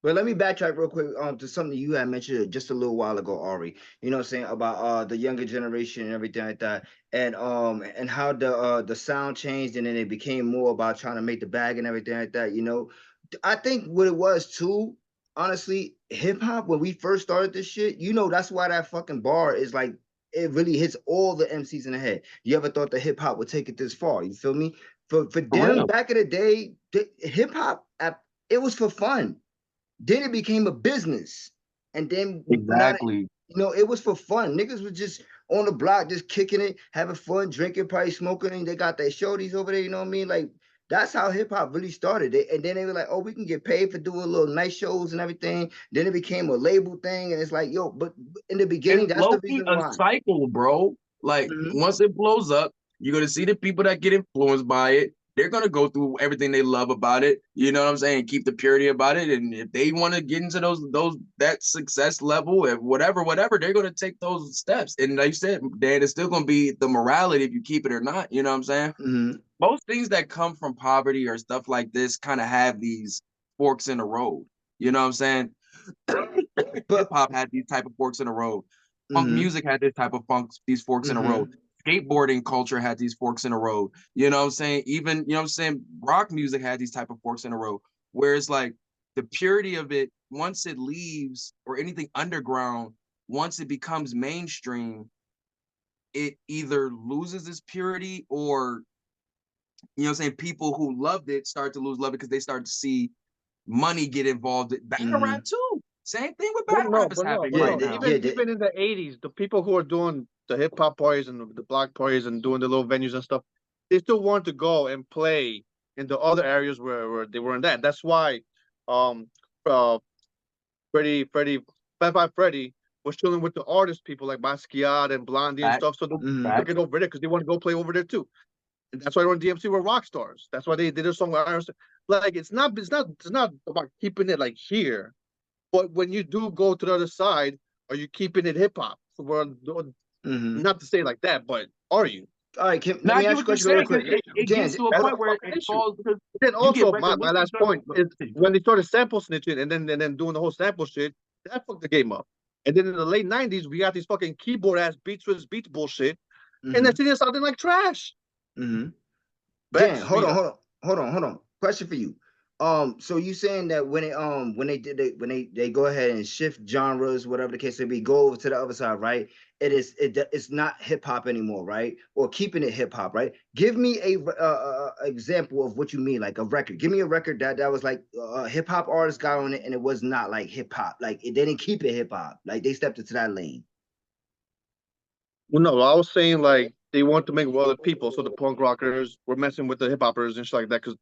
But let me backtrack real quick to something you had mentioned just a little while ago, Ari. You know what I'm saying about the younger generation and everything like that. And how the sound changed and then it became more about trying to make the bag and everything like that, you know. I think what it was too, honestly, hip hop when we first started this shit, you know, that's why that fucking bar is like it really hits all the MCs in the head. You ever thought that hip hop would take it this far? You feel me? For For them real. back in the day, hip hop it was for fun. Then it became a business. And then now, Exactly. it was for fun. Niggas was just on the block, just kicking it, having fun, drinking, probably smoking. And they got their shorties over there, you know what I mean? Like, that's how hip hop really started. And then they were like, oh, we can get paid for doing little night shows and everything. Then it became a label thing. And it's like, yo, but in the beginning, It's that's the low key reason a why. cycle, bro. Like Mhm. once it blows up, you're gonna see the people that get influenced by it. They're gonna go through everything they love about it. You know what I'm saying? Keep the purity about it. And if they want to get into those that success level, and whatever, they're gonna take those steps. And like you said, Dan, it's still gonna be the morality if you keep it or not. You know what I'm saying? Mhm. Most things that come from poverty or stuff like this kind of have these forks in the road. You know what I'm saying? Hip But, hop had these type of forks in the road. Funk mhm. music had this type of these forks in the road. Mhm. Skateboarding culture had these forks in the road. You know what I'm saying? Even, you know what I'm saying? Rock music had these type of forks in the road. Whereas like the purity of it, once it leaves or anything underground, once it becomes mainstream, it either loses its purity or, you know what I'm saying? People who loved it start to lose love because they start to see money get involved. Battle rap Mhm. too. Same thing with battle rap is happening Yeah, right now. yeah, Even in the 80s, the people who are doing the hip hop parties and the block parties and doing the little venues and stuff, they still want to go and play in the other areas where they were in that. That's why um uh Freddie Fat Five Freddy was chilling with the artist people like Basquiat and Blondie and Fact, stuff. So they Mhm. took facts. it over there because they want to go play over there too. And that's why when DMC were rock stars. That's why they did a song with Iron. Like it's not about keeping it like here. But when you do go to the other side, are you keeping it hip hop? So Mhm. not to say it like that, but are you? All right, Kim, let Now I me get ask you a what you're question really saying because quick. it Dan, gets to a That's point the where it fucking issue. falls because Then you get also record my whistles last done. point is when they started sample snitching and then doing the whole sample shit, that fucked the game up. And then in the late '90s, we got these fucking keyboard ass beats bullshit, and that Mhm. shit is sounding like trash. Mhm. Back Dan, to hold speed on, up. hold on, hold on. Question for you. So you saying that when they did it when they go ahead and shift genres, whatever the case may be, go over to the other side, right? It's not hip hop anymore, right? Or keeping it hip hop, right? Give me a example of what you mean, like a record. Give me a record that was like a hip hop artist got on it and it was not like hip hop, like they didn't keep it hip hop, like they stepped into that lane. Well, no, I was saying like they want to make it with other people, so the punk rockers were messing with the hip hoppers and shit like that because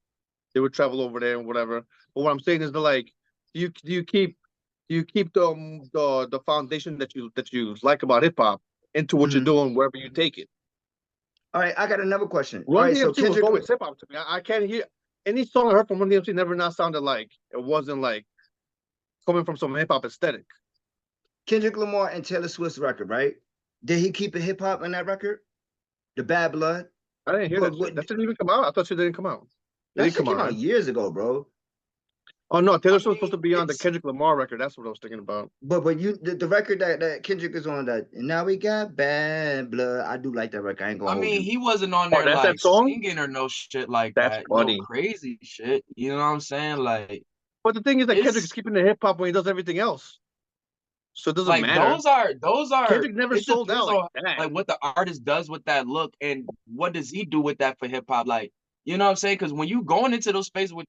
they would travel over there and whatever. But what I'm saying is that like, do you keep the foundation that you like about hip hop into what you're Mhm. doing wherever you take it. All right, I got another question. All Run right, so DMC was Kendrick. always hip hop to me. I can't hear any song I heard from Run DMC never not sounded like it wasn't like coming from some hip hop aesthetic. Kendrick Lamar and Taylor Swift's record, right? Did he keep it hip hop in that record? The Bad Blood. I didn't hear that What? shit. What? That didn't even come out. I thought shit didn't come out. It That didn't shit come out, came out right? years ago, bro. Oh no, I Taylor Swift's supposed mean, to be on the it's. Kendrick Lamar record. That's what I was thinking about. But the record that Kendrick is on that and now we got Bad Blood. I do like that record. I ain't I gonna hold mean, you. he wasn't on Oh, there that's that like song. singing or no shit like That's that, no funny. crazy shit. You know what I'm saying? Like But the thing is that Kendrick it's is keeping the hip hop when he does everything else, so it doesn't like matter. those are. Kendrick never It sold out depends like on that. like what the artist does with that look and what does he do with that for hip hop. Like you know what I'm saying? Because when you going into those spaces with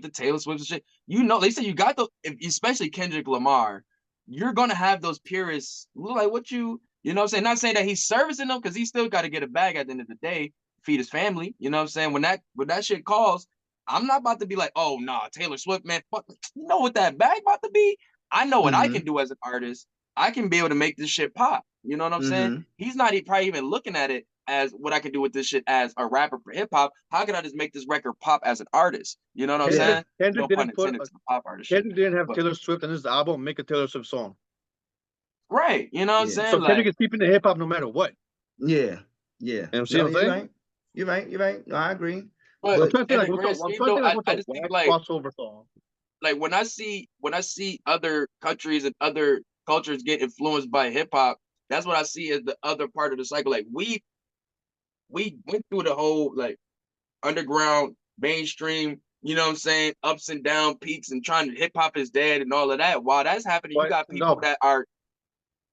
the Taylor Swift and shit, you know they say you got the especially Kendrick Lamar, you're gonna have those purists look like what you know what I'm saying. Not saying that he's servicing them because he still got to get a bag at the end of the day, feed his family. You know what I'm saying? When that shit calls, I'm not about to be like, oh nah, Taylor Swift man, fuck, you know what that bag about to be. I know what I Mm-hmm. can do as an artist. I can be able to make this shit pop. You know what I'm saying? Mm-hmm. He's not probably even looking at it as what I can do with this shit as a rapper for hip hop. How can I just make this record pop as an artist? You know what I'm Yeah. Kendrick saying? Kendrick No pun didn't put intended a to the pop artist shit. Kendrick didn't have But Taylor Swift in his album. Make a Taylor Swift song. right, you know what I'm Yeah. saying? So Kendrick Like is keeping the hip hop no matter what. Yeah. Yeah. You know what No, I'm you're saying? right. You're right. You're right. No, I agree. but I'm But trying to think in like the what's a, grand I'm scheme trying to though, think like I, what's I a just think whack like crossover song. like when I see other countries and other cultures get influenced by hip hop, that's what I see as the other part of the cycle. Like we went through the whole like underground, mainstream, you know what I'm saying, ups and down peaks and trying to hip hop is dead and all of that. While that's happening, you But got people no, that are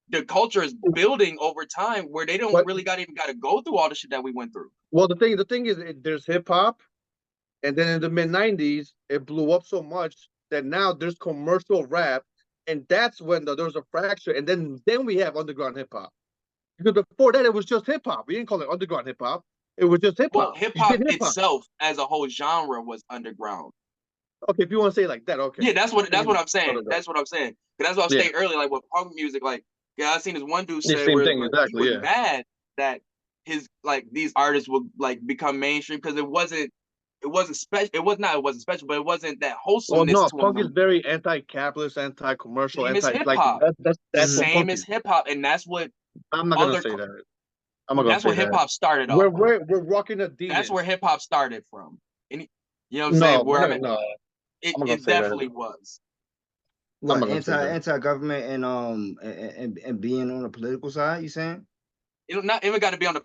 the culture is building over time where they don't but really got to go through all the shit that we went through. well, the thing is, there's hip hop, and then in the mid '90s, it blew up so much that now there's commercial rap, and that's when there's a fracture, and then we have underground hip hop. Because before that, it was just hip hop. We didn't call it underground hip hop. It was just hip Well, hop. hip You hop did hip hop. itself as a whole genre was underground. Okay, if you want to say it like that, okay. Yeah, that's what I'm saying. Underground. That's what I'm saying. Because that's what I was Yeah, saying earlier. Like with punk music, like yeah, I seen this one dude the say same where thing like he exactly. was Yeah. mad that his like these artists would like become mainstream because it wasn't special. It wasn't special, but it wasn't that Well, wholesomeness no, to him. punk is very anti-capitalist, anti-commercial, Same as anti hip like hop. that's what Same punk as is. hip hop, and I'm not gonna other say that. I'm not gonna that's say what hip that. hop started off We're on. we're rocking the That's where demons. hip hop started from. And you know what I'm saying? No, Where I'm at, no, I'm not gonna it say that. definitely was. I'm What, not gonna say that. anti government and and being on the political side? You saying? You know, not even got to be on the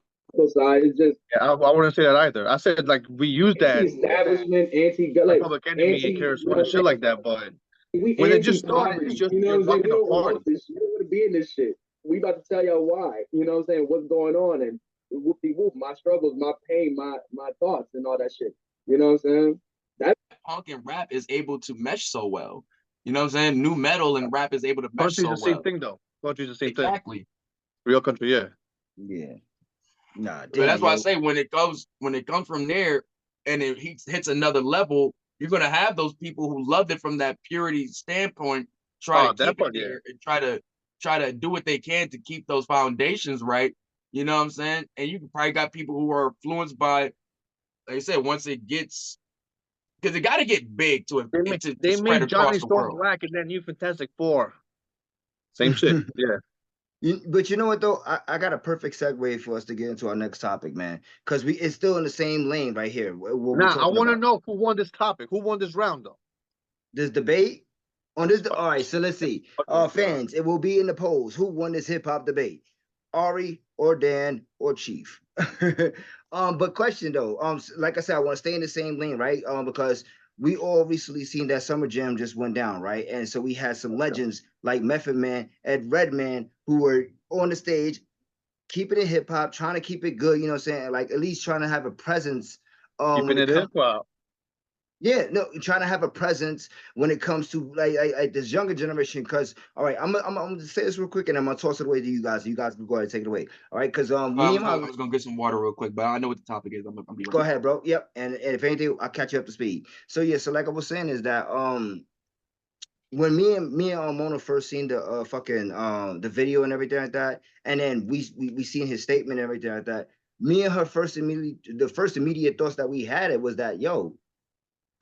side. It's just Yeah, I wouldn't say that either. I said like we use that anti-establishment, like like Public Enemy and anti, KRS you One know and what I'm shit saying? like that. But We when it just started, it's anti-poverty. just You know what you're I'm saying? We rocking a don't want party. this. We don't want to be in this shit. We about to tell y'all why. You know what I'm saying? What's going on and whoop de whoop, my struggles, my pain, my thoughts, and all that shit. You know what I'm saying? That punk and rap is able to mesh so well. You know what I'm saying? New metal and rap is able to mesh Country's so the same well. thing though. Country's the same thing. Exactly. Real country, yeah. Yeah. Nah, But damn, that's why I yo. say when it comes from there and it hits another level, you're gonna have those people who loved it from that purity standpoint, try to Oh, that keep it part, yeah. there and try to do what they can to keep those foundations right. You know what I'm saying? And you probably got people who are influenced by, like I said, once it gets because it got to get big to They spread made across Johnny the Storm world. Black and then New Fantastic Four. Same shit. Yeah. But you know what though? I got a perfect segue for us to get into our next topic, man. Because it's still in the same lane right here. What we're Now I talking want to about. know who won this topic. Who won this round though? This debate on this. All right, so let's see. Okay, so Fans, it will be in the polls. Who won this hip hop debate? Ari or Dan or Chief? But question though, like I said, I want to stay in the same lane, right? Because we all recently seen that Summer Jam just went down, right? And so we had some legends like Method Man, Ed Redman, who were on the stage keeping it hip hop, trying to keep it good, you know what I'm saying? Like at least trying to have a presence when keeping it it comes. hip hop. Yeah, no, trying to have a presence when it comes to like this younger generation. Because all right, I'm gonna say this real quick, and I'm gonna toss it away to you guys. You guys can go ahead and take it away. All right, because me and I my was gonna get some water real quick, but I know what the topic is. I'm be go right back. ahead, bro. Yep, and if anything, I'll catch you up to speed. So yeah, so like I was saying is that when me and Mona first seen the fucking the video and everything like that, and then we seen his statement and everything like that. Me and her the first immediate thoughts that we had it was that yo,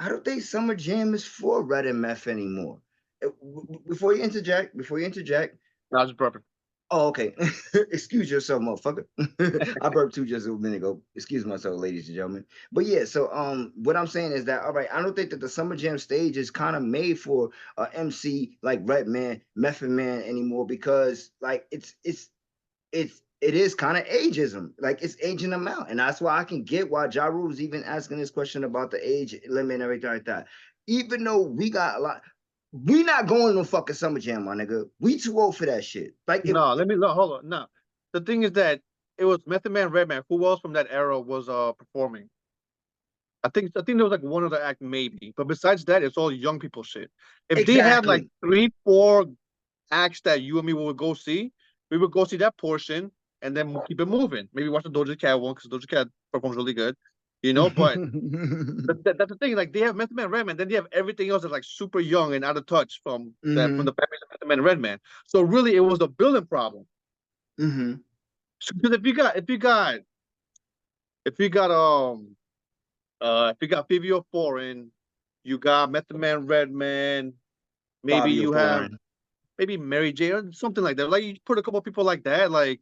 I don't think Summer Jam is for Red and Meth anymore. Before you interject. That was perfect. Oh, okay. Excuse yourself, motherfucker. I burped too just a minute ago. Excuse myself, ladies and gentlemen. But yeah, so what I'm saying is that all right, I don't think that the Summer Jam stage is kind of made for MC like Redman, Method Man anymore because like it is kind of ageism. Like it's aging them out. And that's why I can get why Ja Rule's even asking this question about the age limit and everything like that. Even though we got a lot, we not going to fucking Summer Jam, my nigga. We too old for that shit. Like if No, let me no, hold on. No. The thing is that it was Method Man, Redman. Who else from that era was performing? I think there was like one other act maybe, but besides that, it's all young people shit. If they have like exactly. 3, 4 acts that you and me would go see, we would go see that portion and then we'll keep it moving. Maybe watch the Doja Cat one because Doja Cat performs really good, you know. But that's the thing. Like they have Method Man, Redman, then they have everything else that's like super young and out of touch from hmm the families of Method Man, and Redman. So really, it was a billing problem. hmm Because if you got Fivio Foreign, you got Method Man, Redman, maybe Fabio you have Foreign. maybe Mary J or something like that. Like you put a couple of people like that, like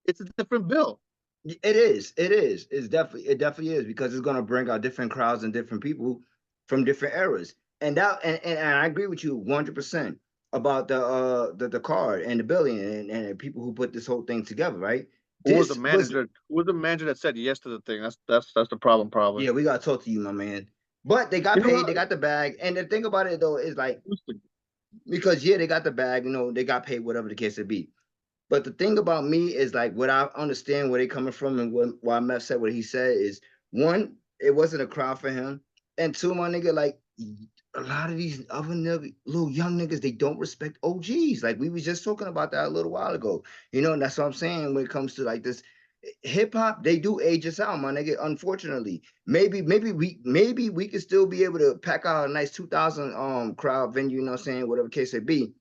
it's a different bill. It is. It is. It definitely is because it's gonna bring out different crowds and different people. from different eras. And I agree with you 100% about the card and the billion and people who put this whole thing together, right? Who was the This was manager? Who was the manager that said yes to the thing? That's the problem, probably. Yeah, we gotta talk to you, my man. But they got You know paid, they what? got the bag. And the thing about it though is like because yeah, they got the bag, they got paid, whatever the case may be. But the thing about me is like what I understand where they coming from and why Meth said what he said is one, it wasn't a crowd for him, and two, my nigga, like a lot of these other little young niggas, they don't respect OGs. Like we was just talking about that a little while ago, and that's what I'm saying when it comes to like this hip hop. They do age us out, my nigga. Unfortunately, maybe we could still be able to pack out a nice 2,000 crowd venue. You know what I'm saying? Whatever case it be,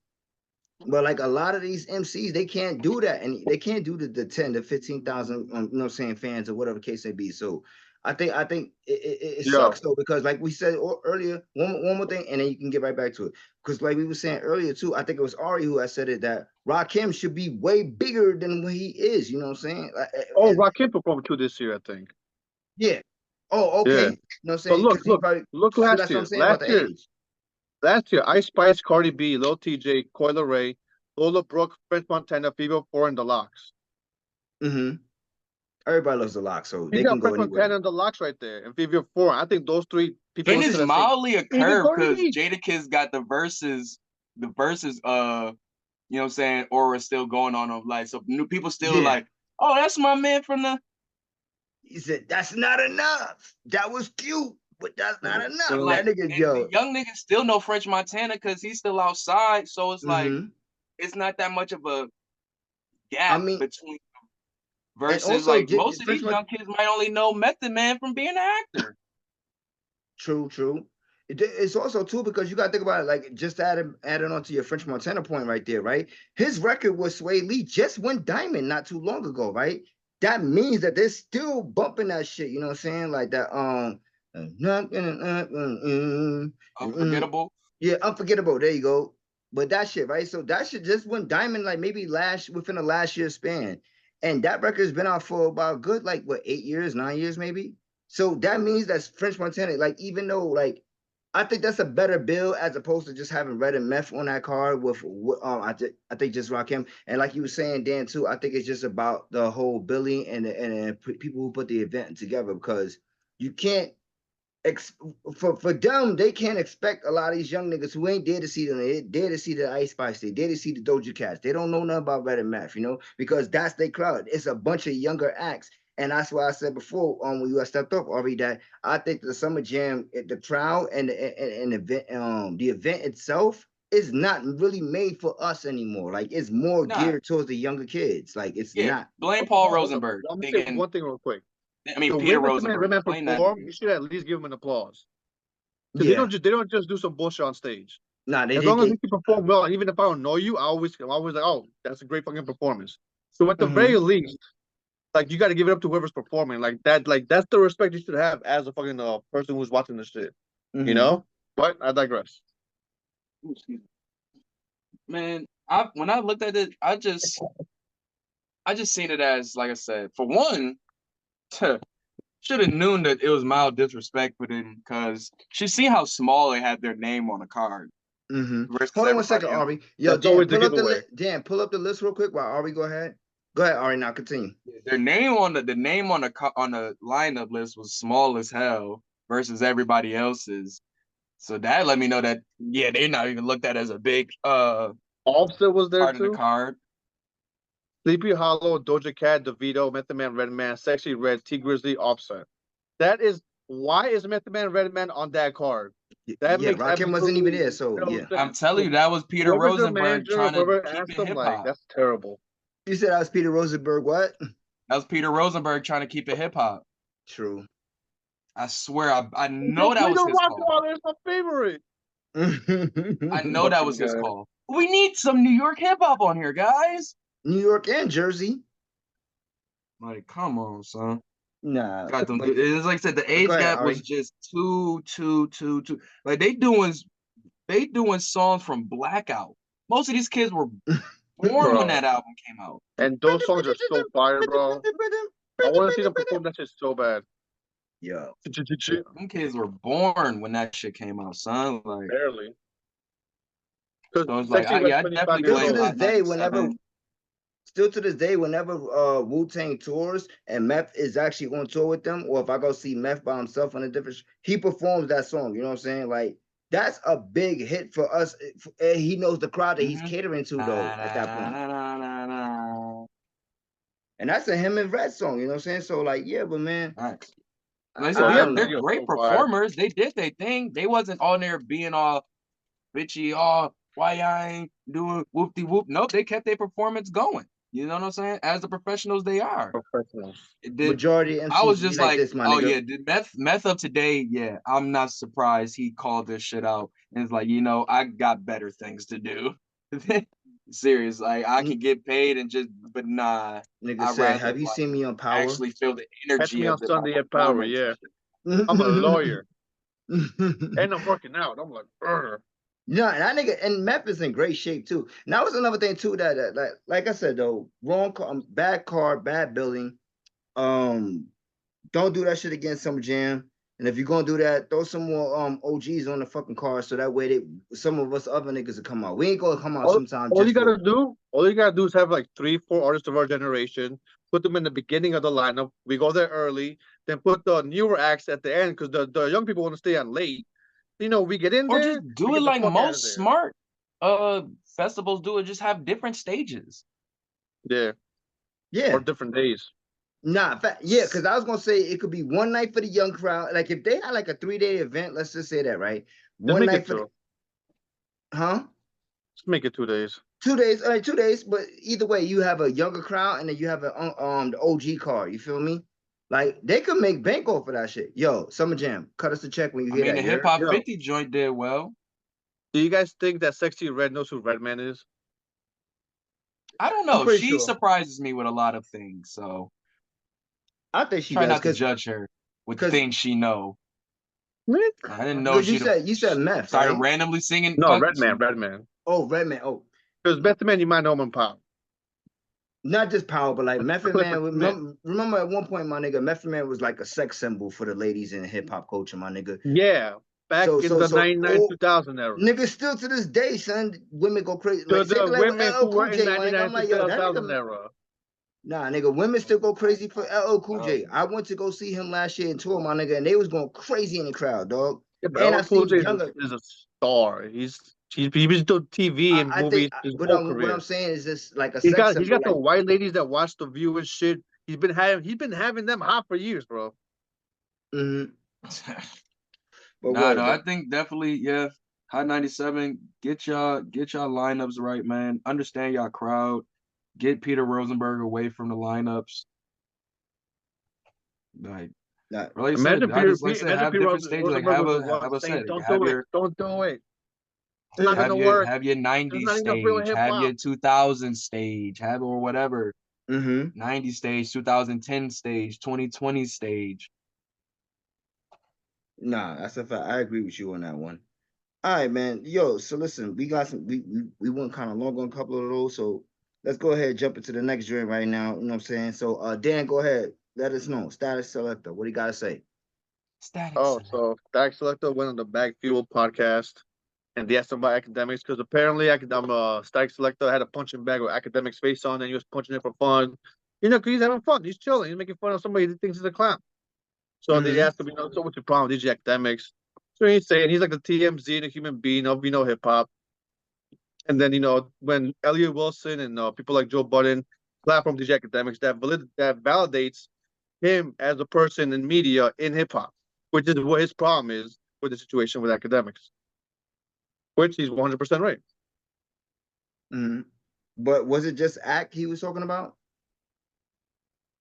but like a lot of these MCs, they can't do that, and they can't do the 10 to 15,000, saying fans or whatever case may be. So I think it Yo, sucks though because like we said earlier, one more thing, and then you can get right back to it. Because like we were saying earlier too, I think it was Ari who had said it that Rakim should be way bigger than what he is. You know what I'm saying? oh, And Rakim performed too this year, I think. yeah. Oh, okay. Yeah, You know what I'm but saying? look, Because he look, probably look so last that's what I'm year. saying about the age. Last year, Ice Spice, Cardi B, Lil TJ, Coil Ray, Lola Brooke, French Montana, Fever 4, and the Locks. Hmm. Everybody loves the lock, so You they can got go French anywhere. Montana and the Locks right there, and Fever 4. I think those three people And in it's the same. mildly a Even curve Cardi because B. Jadakiss got the verses, you know what I'm saying, aura still going on of like, so new people still Yeah. like, oh, that's my man from the, He said, "That's not enough. That was cute, but that's not but enough." like, That nigga, and the yo. young niggas still know French Montana because he's still outside. So it's like, Hmm. it's not that much of a I gap mean, between and versus also like most of French these young kids might only know Method Man from being an actor. True, true. It's also too because you got to think about it. Like just adding on to your French Montana point right there, right? His record with Sway Lee just went diamond not too long ago, right? That means that they're still bumping that shit. You know what I'm saying? Like that. Unforgettable. Yeah, unforgettable. There you go. But that shit, right? So that shit just went diamond like maybe within the last year span. And that record's been out for about good, like what, 8 years, 9 years, maybe? So that means that French Montana, like, even though like I think that's a better bill as opposed to just having Red and Meth on that card with I think just Rakim. And like you were saying, Dan, too, I think it's just about the whole billing and people who put the event together because you can't ex- for them, they can't expect a lot of these young niggas who ain't there to see them. They there to see the Ice Spice. They there to see the Doja Cats. They don't know nothing about Red and Math, because that's their crowd. It's a bunch of younger acts. And that's why I said before, when you stepped up, Ari, that I think the Summer Jam, the crowd the event itself is not really made for us anymore. Like it's more Nah, geared towards the younger kids. Like it's yeah. not. Blame Okay, Paul hold up. Rosenberg. I'm gonna say Thinking, one thing real quick. I mean The Peter way Method Man Rosenberg. Redman Blame that perform, nigga. you should at least give him an applause. Because Yeah. they don't just do some bullshit on stage. Nah, they As did. long as you can perform well, and even if I don't know you, I'm always like, oh, that's a great fucking performance. So at the very Mhm. least, like you got to give it up to whoever's performing. Like that, like that's the respect you should have as a fucking person who's watching this shit. You Mhm. know? But I digress. Man, when I looked at it, I just seen it as, like I said, for one, should have known that it was mild disrespect for them because she seen how small they had their name on the card versus Hold on one second, everybody else. Ari. Yo, That's Dan, always the pull up the giveaway. list. Dan, pull up the list real quick while Ari go ahead. Go ahead, Ari. Now continue. Their name on the name on the lineup list was small as hell versus everybody else's. So that let me know that yeah, they're not even looked at as a big Offset was there part of the too. card. Sleepy Hollow, Doja Cat, DeVito, Method Man, Redman, Sexy Red, T Grizzly, Offset. That is why is Method Man, Redman on that card? That Yeah, makes Rakim wasn't even absolutely there, so no yeah. I'm sense. telling So you, that was Peter whoever's their Rosenberg manager, trying to whoever keep asked it them, hip like hop. that's terrible. You said I was Peter Rosenberg. What? That was Peter Rosenberg trying to keep it hip hop. True. I swear, I know that We was don't his rock call. water. It's my favorite. I know that Fucking was his guy. call. We need some New York hip hop on here, guys. New York and Jersey. Like, come on, son. Nah, Got them. but It's like I said, the go age ahead, gap was Ari. just too. Like they doing songs from Blackout. Most of these kids were born when Bro. that album came out. And those songs are so fire, bro. I want to see them perform that shit so bad. Yo. Them kids were born when that shit came out, son. Like, Barely. Because so it's like, Sexy was I 25 definitely years Still blame to old. this Hot day, 97. whenever Wu Tang tours and Meth is actually on tour with them, or if I go see Meth by himself on a different, he performs that song. You know what I'm saying? Like that's a big hit for us. And he knows the crowd that he's Mm-hmm. catering to though Nah, at that nah, point, nah, nah, nah, nah. and that's a him and Red song. You know what I'm saying? So like, yeah, but man, Nice. I, Like I Oh said, I yeah, they're don't the they're know. video great so fire. performers. They did their thing. They wasn't on there being all bitchy. Oh, why I ain't doing whoop de whoop? Nope, they kept their performance going. You know what I'm saying? As the professionals they are. Professionals. It did. Majority of I MCs was be just like like, this, my oh nigga. yeah, the meth of today, yeah. I'm not surprised he called this shit out. And it's like, I got better things to do. Serious, like I N- could get paid and just, but nah, Nigga I said, rather "Have you like seen me on Power?" actually feel the Catch energy me on of my Sunday at Power, performance and yeah. shit. I'm a lawyer. And I'm working out. I'm like, "Urgh." Yeah, that nigga and Meth is in great shape too. And that was another thing too that like I said though, wrong bad car, bad building. Um, don't do that shit again, Summer Jam. And if you're gonna do that, throw some more OGs on the fucking car so that way some of us other niggas will come out. We ain't gonna come out sometime All just you for gotta do, all you gotta do is have like 3, 4 artists of our generation, put them in the beginning of the lineup. We go there early, then put the newer acts at the end because the young people want to stay on late. We get in Or there, just we do it get the like fuck out of most there. smart festivals do it. Just have different stages. Yeah, or yeah. different days. Nah, yeah, because I was gonna say it could be one night for the young crowd. Like if they had like a 3 day event, let's just say that, right? Just One make night it for the two. huh? Just make it 2 days. 2 days, 2 days, but either way, you have a younger crowd and then you have the OG card. You feel me? Like they could make bank off of that shit. Yo, Summer Jam, cut us a check when you I hear mean, that. the You Hip heard? Hop Yo, 50 joint did well. do you guys think that Sexy Red knows who Redman is? I don't I'm know. pretty She sure. surprises me with a lot of things, so I think she try does, not to cause judge her with the cause things she know. What? I didn't know because you she'd have said you said meth, started right? randomly singing. No, Redman, Redman. Oh, Redman. Oh, Because Method Man, you might know him in Pop. not just power, but like Method Clifford Man. Smith. Remember at one point, my nigga, Method Man was like a sex symbol for the ladies in hip hop culture, my nigga. Yeah, back So in so the so 99, oh 2000 era. nigga, still to this day, son, women go crazy. To Like same the thing like with women LL who were Cool in J, my nigga. 99 I'm to like, yo, that 2000 nigga. era. Nah, nigga, women still go crazy for LL Cool Oh, J. I went to go see him last year in tour, my nigga, and they was going crazy in the crowd, dog. Yeah, but And LL I Cool seen J younger. is a star. He's been doing TV and I think movies his what whole I'm career. saying is this like a He's sex got he's symbol, got the like. white ladies that watch the View and shit. He's been having them hot for years, bro. Mm-hmm. But nah, word, no, but I think definitely, yeah. Hot 97, get y'all lineups right, man. Understand y'all crowd. Get Peter Rosenberg away from the lineups. Like, nah, like I said, Imagine Peter, like I said, imagine have Peter different stages. Like Rosenberg was the have one I saying, said, "Don't do it, don't do it. It's not mm-hmm. gonna work. have your There's 90s not enough real stage, hip have hop." your 2000 stage, have or whatever. 90 stage, 2010 stage, 2020 stage. Nah, that's a fact. I agree with you on that one. All right, man. Yo, so listen, we got some. We went kind of long on a couple of those, so let's go ahead and jump into the next joint right now. You know what I'm saying? So, Dan, go ahead. Let us know. Status selector. What do you gotta say? Static Oh, select. so Stack Selector went on the Bag Fuel podcast, and they asked him about academics because apparently Stack Selector had a punching bag with academics face on, and he was punching it for fun. Because he's having fun. He's chilling. He's making fun of somebody that thinks he's a clown. So they Mm-hmm. asked him, so what's your problem with these academics? So he's saying he's like the TMZ and a human being of hip hop. And then when Elliot Wilson and people like Joe Budden clap from these academics, that validates him as a person in media in hip hop, which is what his problem is with the situation with academics, which he's 100% right. Mm-hmm. But was it just act he was talking about?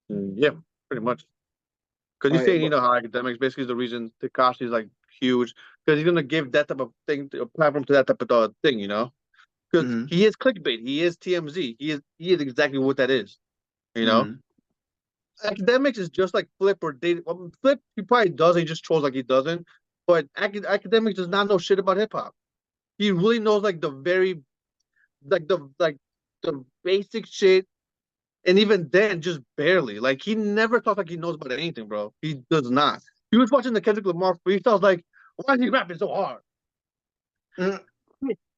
Yeah, pretty much. Because All he's right, saying, but how academics basically is the reason Tekashi is like huge, because he's gonna give that type of thing, a platform to that type of thing. Because mm-hmm. he is clickbait, he is TMZ, he is exactly what that is. You know, Mm-hmm. academics is just like Flip or Data. Well, Flip, he probably does, he just trolls like he doesn't. But academics does not know shit about hip hop. He really knows like the basic shit, and even then, just barely. Like he never talks like he knows about anything, bro. He does not. He was watching the Kendrick Lamar freestyles like, why is he rapping so hard? Mm,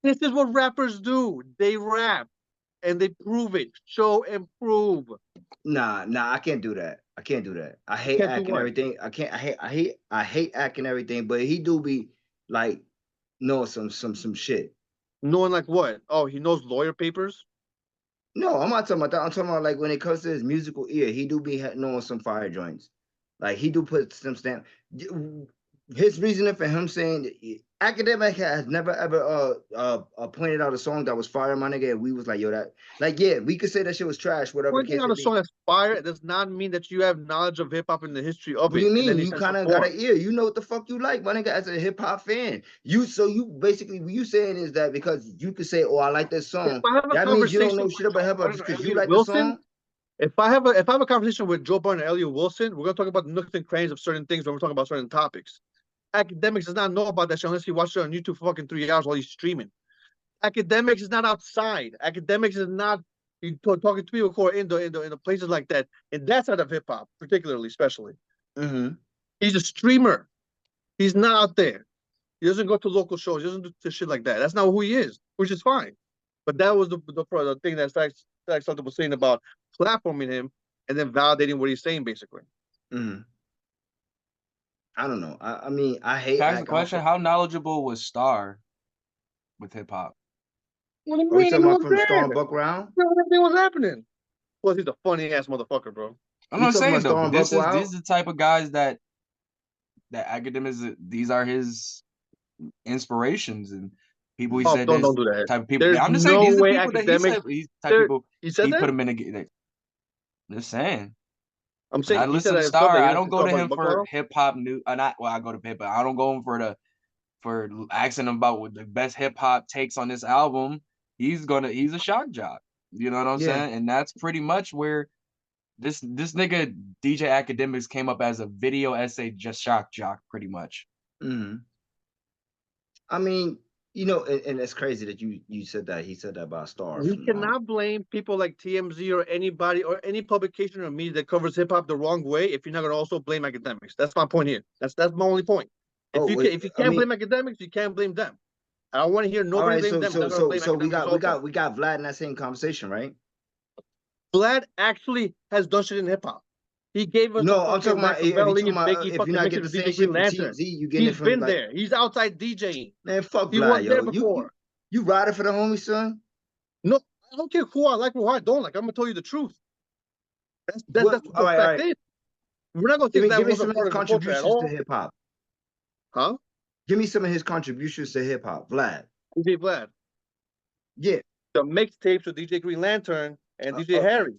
This is what rappers do. They rap and they prove it. Show and prove. nah, I can't do that. I can't do that. I hate Can't do acting what? everything. I can't. I hate acting everything. But he do be like know some shit. Knowing like what? Oh, he knows lawyer papers. No, I'm not talking about that. I'm talking about like when it comes to his musical ear, he do be knowing some fire joints. Like he do put some stamp. His reasoning for him saying academic has never ever pointed out a song that was fire, my nigga. And we was like, yo, that like yeah, we could say that shit was trash, whatever the Pointing case out may a song be. that's fire does not mean that you have knowledge of hip hop and the history of What do it you in mean? any You sense or kind of got form. an ear. You know what the fuck you like, my nigga, as a hip hop fan. You basically what you saying is that because you could say, oh, I like this If song, I have a that means you don't conversation know with shit about Joe hip hop Budden just or because you Elliot like the Wilson, song. if I have a conversation with Joe Budden or Elliot Wilson, we're gonna talk about the nooks and crannies of certain things when we're talking about certain topics. Academics does not know about that shit unless he watched it on YouTube for fucking 3 hours while he's streaming. Academics is not outside. Academics is not talking to people who are in the places like that. And that side of hip hop, particularly, especially. Mm-hmm. He's a streamer. He's not out there. He doesn't go to local shows. He doesn't do shit like that. That's not who he is, which is fine. But that was the thing that Stack was saying about platforming him and then validating what he's saying, basically. Mm-hmm. I don't know. I mean, I hate Can I ask a act. I don't question? fuck. How knowledgeable was Star with hip hop? What do you Are we mean? He talking about was from there. Star and Buck Round? Everything was happening. Plus, he's a funny ass motherfucker, bro. I'm We not talking about saying though, Star but and Buck these Wild? are the type of guys that academics, these are his inspirations and people he Oh, said don't this do that. type of people. There's I'm just saying no these are way people that he academics. said he's the type of There, people he said he put that. them in a like, just saying. I'm When I saying he said listen to that himself Star, that he I didn't don't see go to Starbucks him for Buckwell. hip hop new not well, I go to hip hop. I don't go him for asking him about what the best hip hop takes on this album. He's a shock jock. You know what I'm Yeah. saying? And that's pretty much where this nigga DJ Academics came up as a video essay just shock jock pretty much. Mm-hmm. I mean, you know, and it's crazy that you said that. He said that about Star We from cannot blame people like TMZ or anybody or any publication or media that covers hip hop the wrong way if you're not gonna also blame academics. That's my point here. That's my only point. oh wait, If you I can't mean, blame academics, you can't blame them. I don't want to hear all nobody right, blame so them. You're so not gonna so blame so we academics got we also. got we got Vlad in that same conversation, right? Vlad actually has done shit in hip hop. He gave us the No, I'm talking fucking about if you Machiavelli talking and about Biggie if you're fucking not mixing getting the with same DJ Green shit from Lantern. TMZ, you getting it He's from been like there. He's outside DJing. man, fuck He was Vlad, there yo. before. You riding for the homie, son? No, I don't care who I like or who I don't like. I'm gonna tell you the truth. What? That's what All the right, all fact right. is. We're not gonna say that Give me wasn't some of his part of the culture at contributions to all, hip hop. huh? Give me some of his contributions to hip hop, Vlad. DJ Vlad, Yeah. the mixtapes with DJ Green Lantern and DJ All Harry.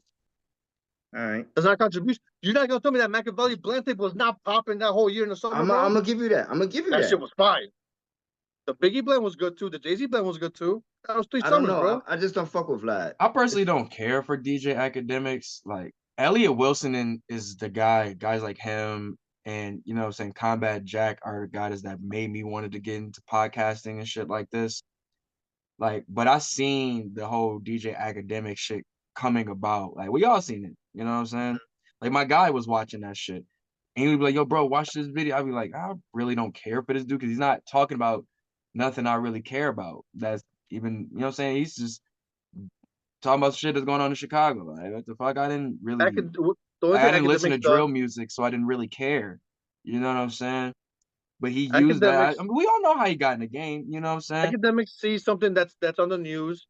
right. That's not a contribution. You're not gonna tell me that Machiavelli blend tape was not popping that whole year in the summer, I'm bro. gonna give you that. I'm gonna give you That shit that. was fire. The Biggie blend was good too. The Jay Z blend was good too. That was three I don't summers, know. bro. I just don't fuck with Vlad. I personally don't care for DJ Academics. Like Elliot Wilson is the guys like him and you know what I'm saying Combat Jack are the guys that made me wanted to get into podcasting and shit like this. Like, but I seen the whole DJ Academic shit coming about. Like we all seen it. You know what I'm saying? Like my guy was watching that shit. And he would be like, yo, bro, watch this video. I'd be like, I really don't care for this dude because he's not talking about nothing I really care about. That's even, you know what I'm saying? He's just talking about shit that's going on in Chicago. Like, what the fuck? The only thing I didn't listen academics to does, drill music, so I didn't really care. You know what I'm saying? But he used that. I academics mean, we all know how he got in the game. You know what I'm saying? academics sees something that's on the news.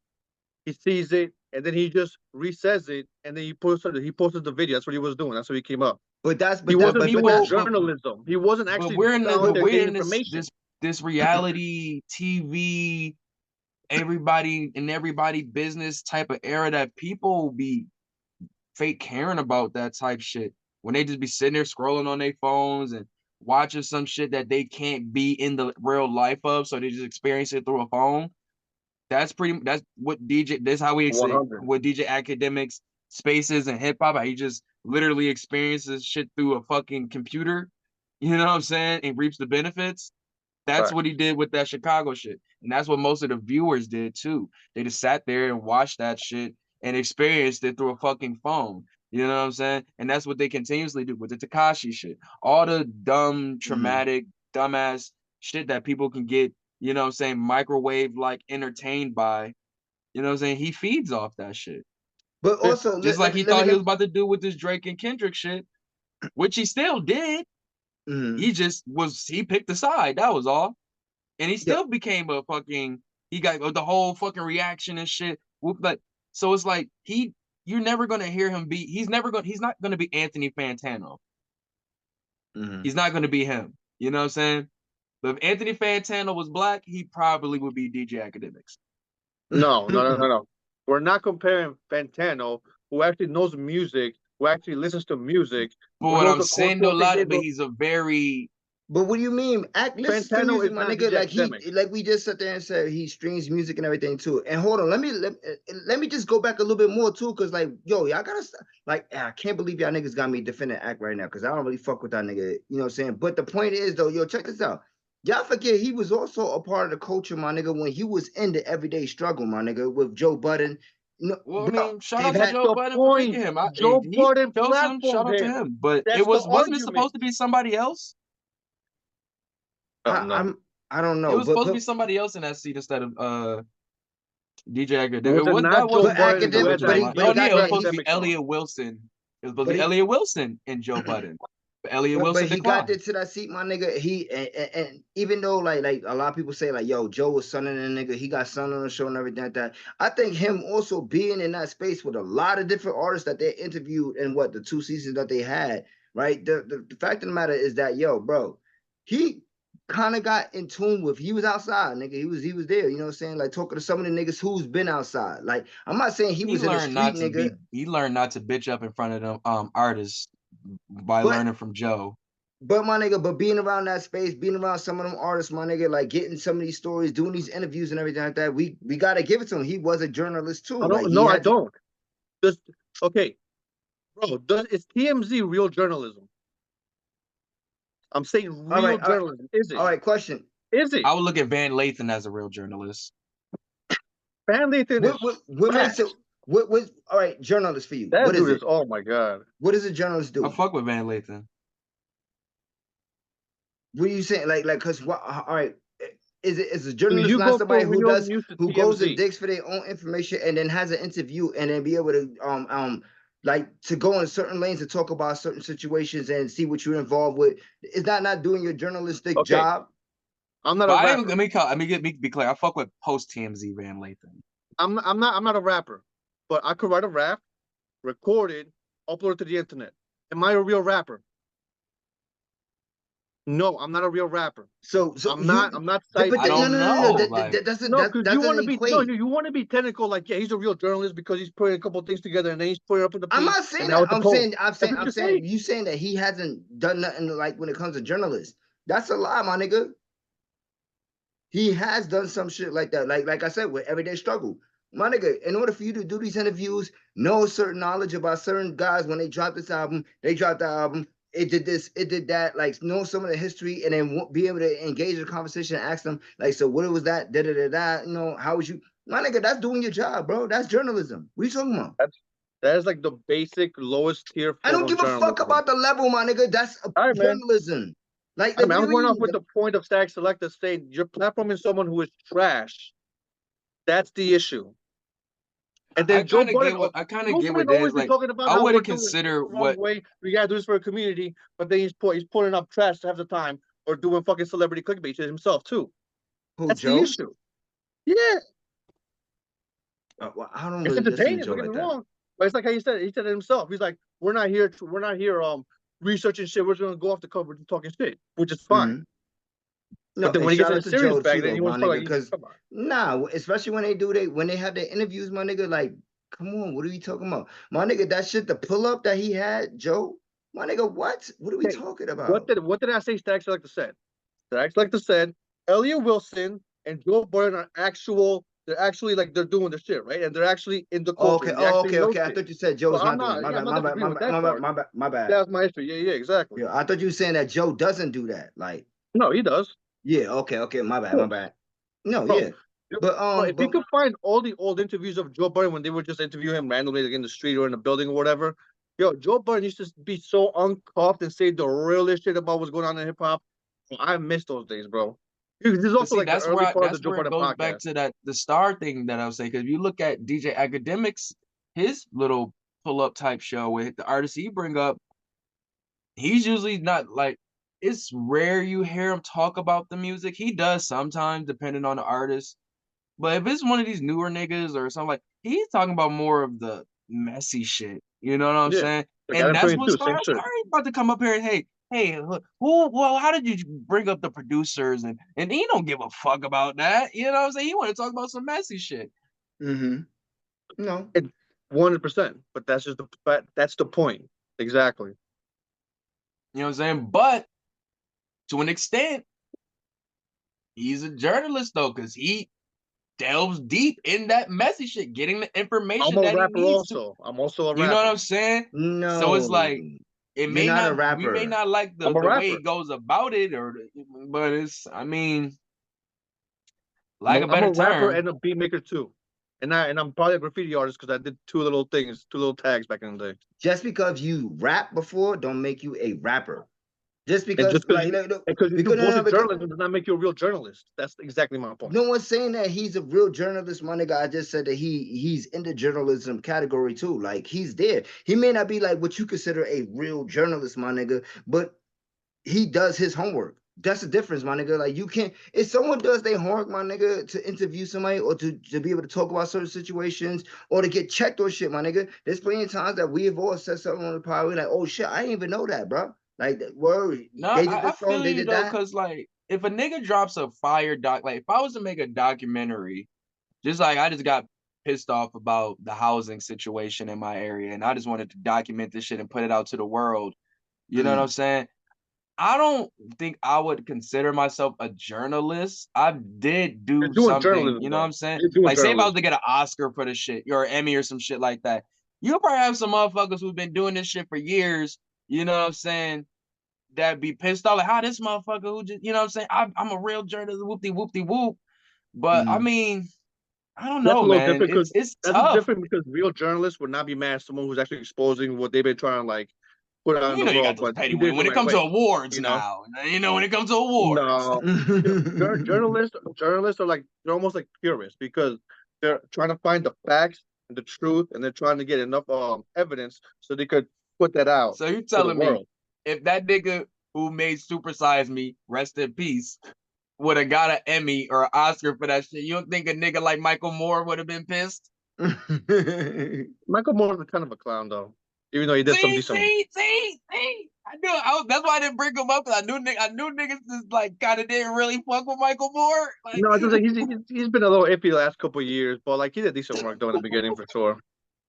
He sees it and then he just resays it and then he posted the video. That's what he was doing. That's what he came up. But that's He but that But wasn't but doing that people, journalism. He wasn't but actually out there we're getting in information. this reality TV, everybody business type of era that people be fake caring about that type shit when they just be sitting there scrolling on their phones and watching some shit that they can't be in the real life of, so they just experience it through a phone. That's what DJ. That's how we say 100. what DJ Academics spaces and hip hop. How he just literally experiences shit through a fucking computer. You know what I'm saying? And reaps the benefits. That's Right. what he did with that Chicago shit. And that's what most of the viewers did too. They just sat there and watched that shit and experienced it through a fucking phone. You know what I'm saying? And that's what they continuously do with the Takashi shit. All the dumb, traumatic, dumbass shit that people can get, you know what I'm saying, microwave like entertained by. You know what I'm saying? He feeds off that shit. But also, Just like he thought he was about to do with this Drake and Kendrick shit, which he still did. He just he picked a side. That was all. And he yeah. still became a fucking, he got the whole fucking reaction and shit. But so it's like you're never gonna hear him be, he's not gonna be Anthony Fantano. He's not gonna be him. You know what I'm saying? But if Anthony Fantano was black, he probably would be DJ Academics. No. We're not comparing Fantano, who actually knows music, who actually listens to music, But who what knows I'm the saying though, cultural a things. lot, but he's a very, But what do you mean? Listen to Fantano music, is my not nigga. DJ Academic. Like we just sat there and said he streams music and everything too. And hold on, let me just go back a little bit more too, cause like yo, y'all gotta like I can't believe y'all niggas got me defending Act right now, cause I don't really fuck with that nigga. You know what I'm saying? But the point is though, yo, check this out. Y'all forget he was also a part of the culture, my nigga, when he was in the everyday struggle, my nigga, with Joe Budden. You know, well, I bro, mean, shout they've out to had That's Joe the Budden for point. picking him. Joe He Budden chose him. Shout platformed out to him. him. But That's the wasn't it argument. supposed to be somebody else? Oh, no. I don't It know, was supposed to be but somebody else in that seat instead of DJ Academic. Was it not That Joe but wasn't Budden? the You academic, had original that line. but Oh he yeah, got it was that supposed to be academic song. Elliot Wilson. It was supposed to but be he Elliot Wilson and Joe Budden. But Elliot but Wilson he got declined. into that seat, my nigga. And even though like a lot of people say like, yo, Joe was sunning the nigga, he got sun on the show and everything like that. I think him also being in that space with a lot of different artists that they interviewed in what the 2 seasons that they had, right? The fact of the matter is that yo, bro, he kind of got in tune with, he was outside, nigga. He was there, you know what I'm saying? Like talking to some of the niggas who's been outside. Like I'm not saying he was in the street, nigga. He learned not to bitch up in front of them artists by But learning from Joe. But my nigga, but being around that space, being around some of them artists, my nigga, like getting some of these stories, doing these interviews and everything like that, we gotta give it to him. He was a journalist too. I Like don't. he No, I had to. don't. Okay, bro. Is TMZ real journalism? I'm saying All real right, all right, journalism. Is it? all right. Question: Is it? I would look at Van Lathan as a real journalist. Van Lathan is What makes it? trash. What? All right, journalist for you. That What is dude is. it? Oh my god. What does a journalist I do? fuck with Van Lathan. What are you saying? Cause what? All right. Is a Do journalist you not go somebody for who real does news to who goes and TMZ? digs for their own information and then has an interview and then be able to like to go in certain lanes and talk about certain situations and see what you're involved with? Is that not doing your journalistic Okay, job? I'm not But a I ain't, rapper. let me be clear. I fuck with post TMZ Van Lathan. I'm not a rapper, but I could write a rap, record it, upload it to the internet. Am I a real rapper? No, I'm not a real rapper. So I'm not. I'm not but citing no, don't no, any no, no, no. know. quote. Like, No, because That you want doesn't to be no, equate. you want to be technical. Like, yeah, he's a real journalist because he's putting a couple things together and then he's putting it up in the I'm piece, not and saying now that. it's a post. That's what I'm you're saying saying. you saying that he hasn't done nothing like when it comes to journalists. That's a lie, my nigga. He has done some shit like that. Like I said, with everyday struggle. My nigga, in order for you to do these interviews, know certain knowledge about certain guys when they drop this album, they dropped the album, it did this, it did that, like know some of the history and then be able to engage in the conversation and ask them, like, so what was that? Da da da da, you know, how was you? My nigga, that's doing your job, bro. That's journalism. What are you talking about? That is like the basic lowest tier I form don't of give a fuck journalism. about the level, my nigga. That's All right, man. journalism. I mean, What do I'm you going off mean? with the point of Stack Selector saying you're platforming someone who is trash. That's the issue. And I then Joe kind of Budden, get what I kind of Joe get what Budden that always is. be Like, talking about I how we're wouldn't doing things consider the wrong what way. We gotta do this for a community, but then he's pulling up trash to have the time or doing fucking celebrity clickbait to himself too. Who, That's the Joe? issue. Yeah, Well, I don't it's really listen to entertaining. Joe Don't get me like that. wrong, but it's like how he said. He said it himself. He's like, we're not here researching shit. We're just gonna go off the cover and talking shit, which is fine. Mm-hmm. No, But then and when he gets shout in a out to serious Joe too, bag, then though, he my wants to talk nigga. like, Cause come on. nah, especially when they have their interviews, my nigga. Like, come on, what are we talking about, my nigga? That shit, the pull up that he had, Joe, my nigga. What are we Hey, talking about? what did I say? Stack Selector said. Stack Selector said Elliot Wilson and Joe Budden are actual. They're actually like they're doing the shit right, and they're actually in the culture. Okay, And they oh, actually okay, know okay. I shit. thought you said So Joe's not doing it. My I'm bad, not my bad, disagreeing my with bad, that my bad, part. my bad, my bad. That's my issue. Yeah, exactly. Yeah, I thought you were saying that Joe doesn't do that. Like, No, he does. yeah, okay, my Of bad, my course. bad. No, Bro, yeah, but bro, if you could find all the old interviews of Joe Budden when they would just interview him randomly like in the street or in a building or whatever, Yo, Joe Budden used to be so uncuffed and say the realest shit about what's going on in hip hop. I miss those days, bro. This is But also see, like the early part of the that's Joe where it Budden goes back podcast. to the star thing that I was saying. Because if you look at DJ Academics, his little pull up type show with the artists he bring up, he's usually not like, it's rare you hear him talk about the music. He does sometimes, depending on the artist. But if it's one of these newer niggas or something, like, he's talking about more of the messy shit. You know what I'm Yeah, saying? like And Adam that's what 22, Star same shit. ain't about to come up here and hey, who? Well, how did you bring up the producers? And he don't give a fuck about that. You know what I'm saying? He want to talk about some messy shit. Mm-hmm. No. It 100%. But that's the point. Exactly. You know what I'm saying? But to an extent, he's a journalist though, because he delves deep in that messy shit, getting the I'm information a that he rapper needs to. also. I'm also a You know what rapper. I'm saying? So it's No. like, it You're may not a not, we may rapper. not like I'm a the way rapper. he goes about it, but it's, I mean, like a I'm better a rapper term. and a beat maker too. And I'm probably a graffiti artist because I did two little things, two little tags back in the day. Just because you rap before don't make you a rapper. Just And just because like look, because you do because no, no, bullshit because journalism does not make you a real journalist. That's exactly my point. no one's saying that he's a real journalist, my nigga. I just said that he's in the journalism category too. Like he's there. He may not be like what you consider a real journalist, my nigga, but he does his homework. That's the difference, my nigga. Like you can't, if someone does their homework, my nigga, to interview somebody or to be able to talk about certain situations or to get checked on shit, my nigga. There's plenty of times that we have all said something on the pod. We're like, oh shit, I didn't even know that, bro. Like, word, No, they did I this song, feel they you did though, that. cause like, if a nigga drops a fire doc, like if I was to make a documentary, just like I just got pissed off about the housing situation in my area, and I just wanted to document this shit and put it out to the world. You know what I'm saying? I don't think I would consider myself a journalist. I did You're do doing something, journalism you know what though. I'm saying? You're doing Like, say if I was journalism. to get an Oscar for this shit, or an Emmy or some shit like that, you'll probably have some motherfuckers who've been doing this shit for years, you know what I'm saying, that be pissed off, like, how this motherfucker who just, you know what I'm saying? I'm a real journalist, whoopty whoopty whoop. But I Mm-hmm. mean, I don't That's a know, little man. different because It's that's tough. different because real journalists would not be mad at someone who's actually exposing what they've been trying to like put out in You the know, you got world, those but petty he did it when the it right comes to way. awards You know? now. You know, when it comes to awards. No, journalists are like they're almost like purists because they're trying to find the facts and the truth, and they're trying to get enough evidence so they could put that out So you to the telling me world. if that nigga who made Super Size Me, rest in peace, would have got an Emmy or an Oscar for that shit, you don't think a nigga like Michael Moore would have been pissed? Michael Moore is kind of a clown though, even though he did some decent. See. I knew. That's why I didn't bring him up, because I knew niggas just like kind of didn't really fuck with Michael Moore. Like, No, it's just like he's been a little iffy the last couple of years, but like he did decent work though in the beginning for sure.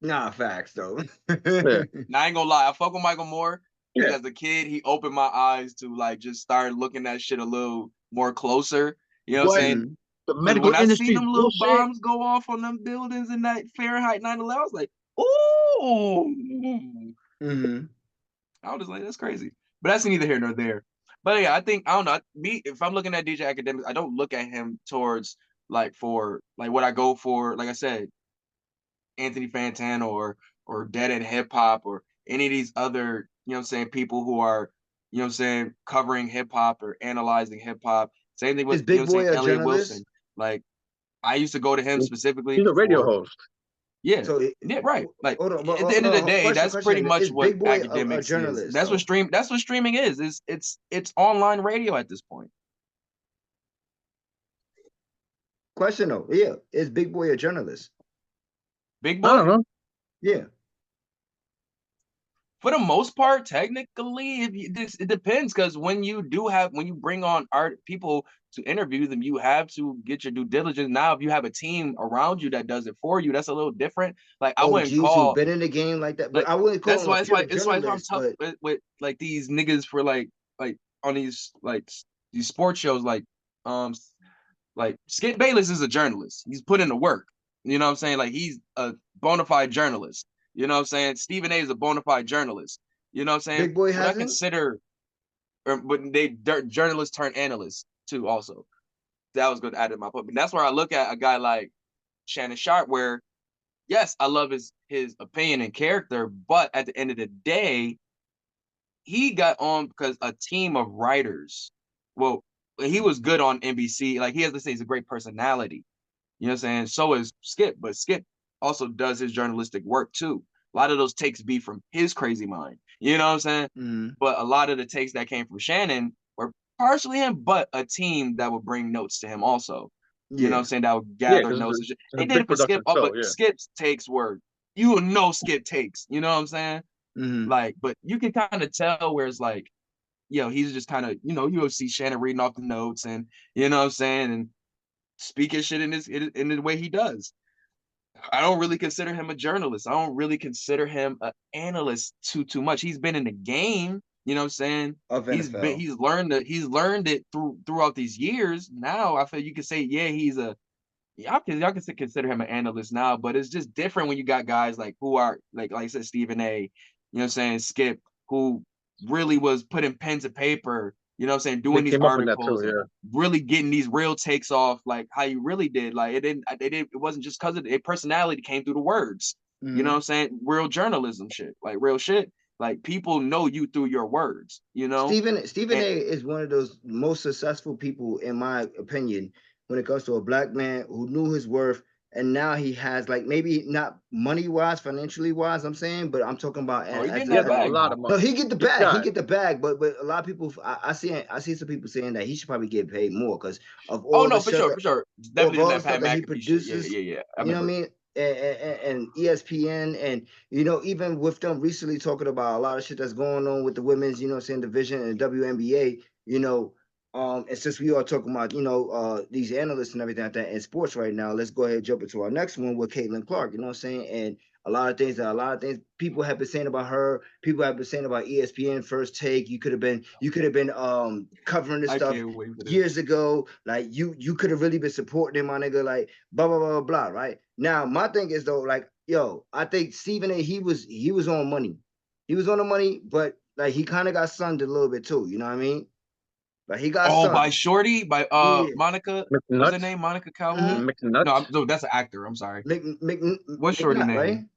Nah, facts though. Yeah, now I ain't gonna lie, I fuck with Michael Moore because yeah. as a kid, he opened my eyes to like just start looking at shit a little more closer. You know what I'm But saying? Mhm. the Because medical when I seen industry is them little bullshit. bombs go off on them buildings in that Fahrenheit 9/11, I was like, ooh. Mhm. I was just like, that's crazy. But that's neither here nor there. But yeah, I think, I don't know. Me, if I'm looking at DJ Academics, I don't look at him towards like for like what I go for. Like I said, Anthony Fantano or Dead End Hip Hop or any of these other, you know what I'm saying, people who are, you know what I'm saying, covering hip hop or analyzing hip hop. Same thing Is with, you know what Big I'm saying, Boy a Elliot journalist? Wilson. Like, I used to go to him He's specifically a radio for, host. yeah. So Yeah, right. Like, hold on, but at the end of the day, question, that's pretty question. much Is what Big Boy a academics is. journalist though? That's what streaming is. It's online radio at this point. Question though, yeah. Is Big Boy a journalist? Big I don't boy, know. Yeah. for the most part, technically, it depends, because when you bring on art people to interview them, you have to get your due diligence. Now, if you have a team around you that does it for you, that's a little different. Like, I wouldn't OGs who've call, been in the game like that, but like, I wouldn't call that's him a why pure that's why I'm journalist. tough But with like these niggas for like on these sports shows, um like Skip Bayless is a journalist. He's put in the work. You know what I'm saying? Like, he's a bona fide journalist. You know what I'm saying? Stephen A is a bona fide journalist. You know what I'm saying? Big Boy Would I hasn't. consider, but they journalists turn analysts too also. That was good to add in my point. But that's where I look at a guy like Shannon Sharp, where yes, I love his opinion and character, but at the end of the day, he got on because a team of writers. Well, he was good on NBC. Like he has to say, he's a great personality. You know what I'm saying? So is Skip, but Skip also does his journalistic work too. A lot of those takes be from his crazy mind. You know what I'm saying? Mm-hmm. But a lot of the takes that came from Shannon were partially him, but a team that would bring notes to him also. You know what I'm Yeah. saying? That would Yeah, gather because notes and shit. it's They a did big it for Skip, production but show. Yeah. Skip's takes were, you will know Skip takes. You know what I'm saying? Mm-hmm. Like, but you can kind of tell where it's like, he's just kind of, you'll see Shannon reading off the notes and, you know what I'm saying? And speaking shit in the way he does. I don't really consider him a journalist. I don't really consider him an analyst too much. He's been in the game, you know what I'm saying? Of NFL. He's learned it throughout these years. Now I feel you can say, yeah, y'all can consider him an analyst now, but it's just different when you got guys like who are like I said, Stephen A, you know what I'm saying, Skip, who really was putting pen to paper, you know what I'm saying, They doing these came up with that too. articles and Yeah. really getting these real takes off like how you really did. Like it wasn't just because of their personality came through the words. You know what Mm-hmm. I'm saying? Real journalism shit. Like real shit. Like people know you through your words, you know? Stephen And A is one of those most successful people, in my opinion, when it comes to a black man who knew his worth, and now he has like maybe not money wise, financially wise. I'm saying, but I'm talking about oh, he as getting He that has a bag lot though. of no, money. he get the Big bag. He guy. get the bag, but a lot of people, I see some people saying that he should probably get paid more because of Oh all the no, for stuff sure, that for sure. of Definitely doing all the that stuff Pat that he McAfee shit. Yeah, produces. yeah, yeah. I You know what I remember. mean? And ESPN, and even with them recently talking about a lot of shit that's going on with the women's, saying division and WNBA, and since we are talking about, these analysts and everything like that in sports right now, let's go ahead and jump into our next one with Caitlin Clark. You know what I'm saying? And a lot of things people have been saying about her. People have been saying about ESPN First Take. You could have been covering this I stuff can't wait for this. years ago. Like you could have really been supporting him, my nigga. Like blah blah blah blah. Right now, my thing is though, like yo, I think Stephen A. He was on money. He was on the money, but like he kind of got sunned a little bit too. You know what I mean? Like he got Oh, sunned. by Shorty, by Yeah. Monica. What's her McNutt. name? Monica Mm-hmm. Calhoun. No, McNutt. no, that's an actor. I'm sorry. Mc, Mc, What's Shorty McNutt, right? name?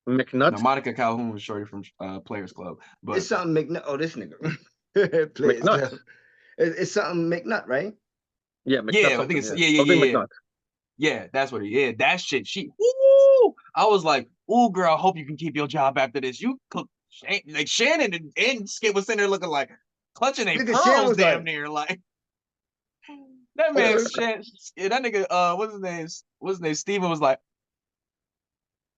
No, McNutt. Monica Calhoun was Shorty from Players Club. It's But something McNutt. Oh, this nigga. Players McNutt. Club. It's something McNutt, right? Yeah, McNutt yeah, I think something. it's Yeah, yeah. something Yeah. McNutt. Yeah, that's what it is. Yeah, that shit. Ooh, I was like, ooh, girl, I hope you can keep your job after this. You cook like Shannon and Skip was sitting there looking like clutching their Nigga Shan pearls was damn like, near. Like that man Shan, yeah, that nigga, what's his name? What's his name? Steven was like,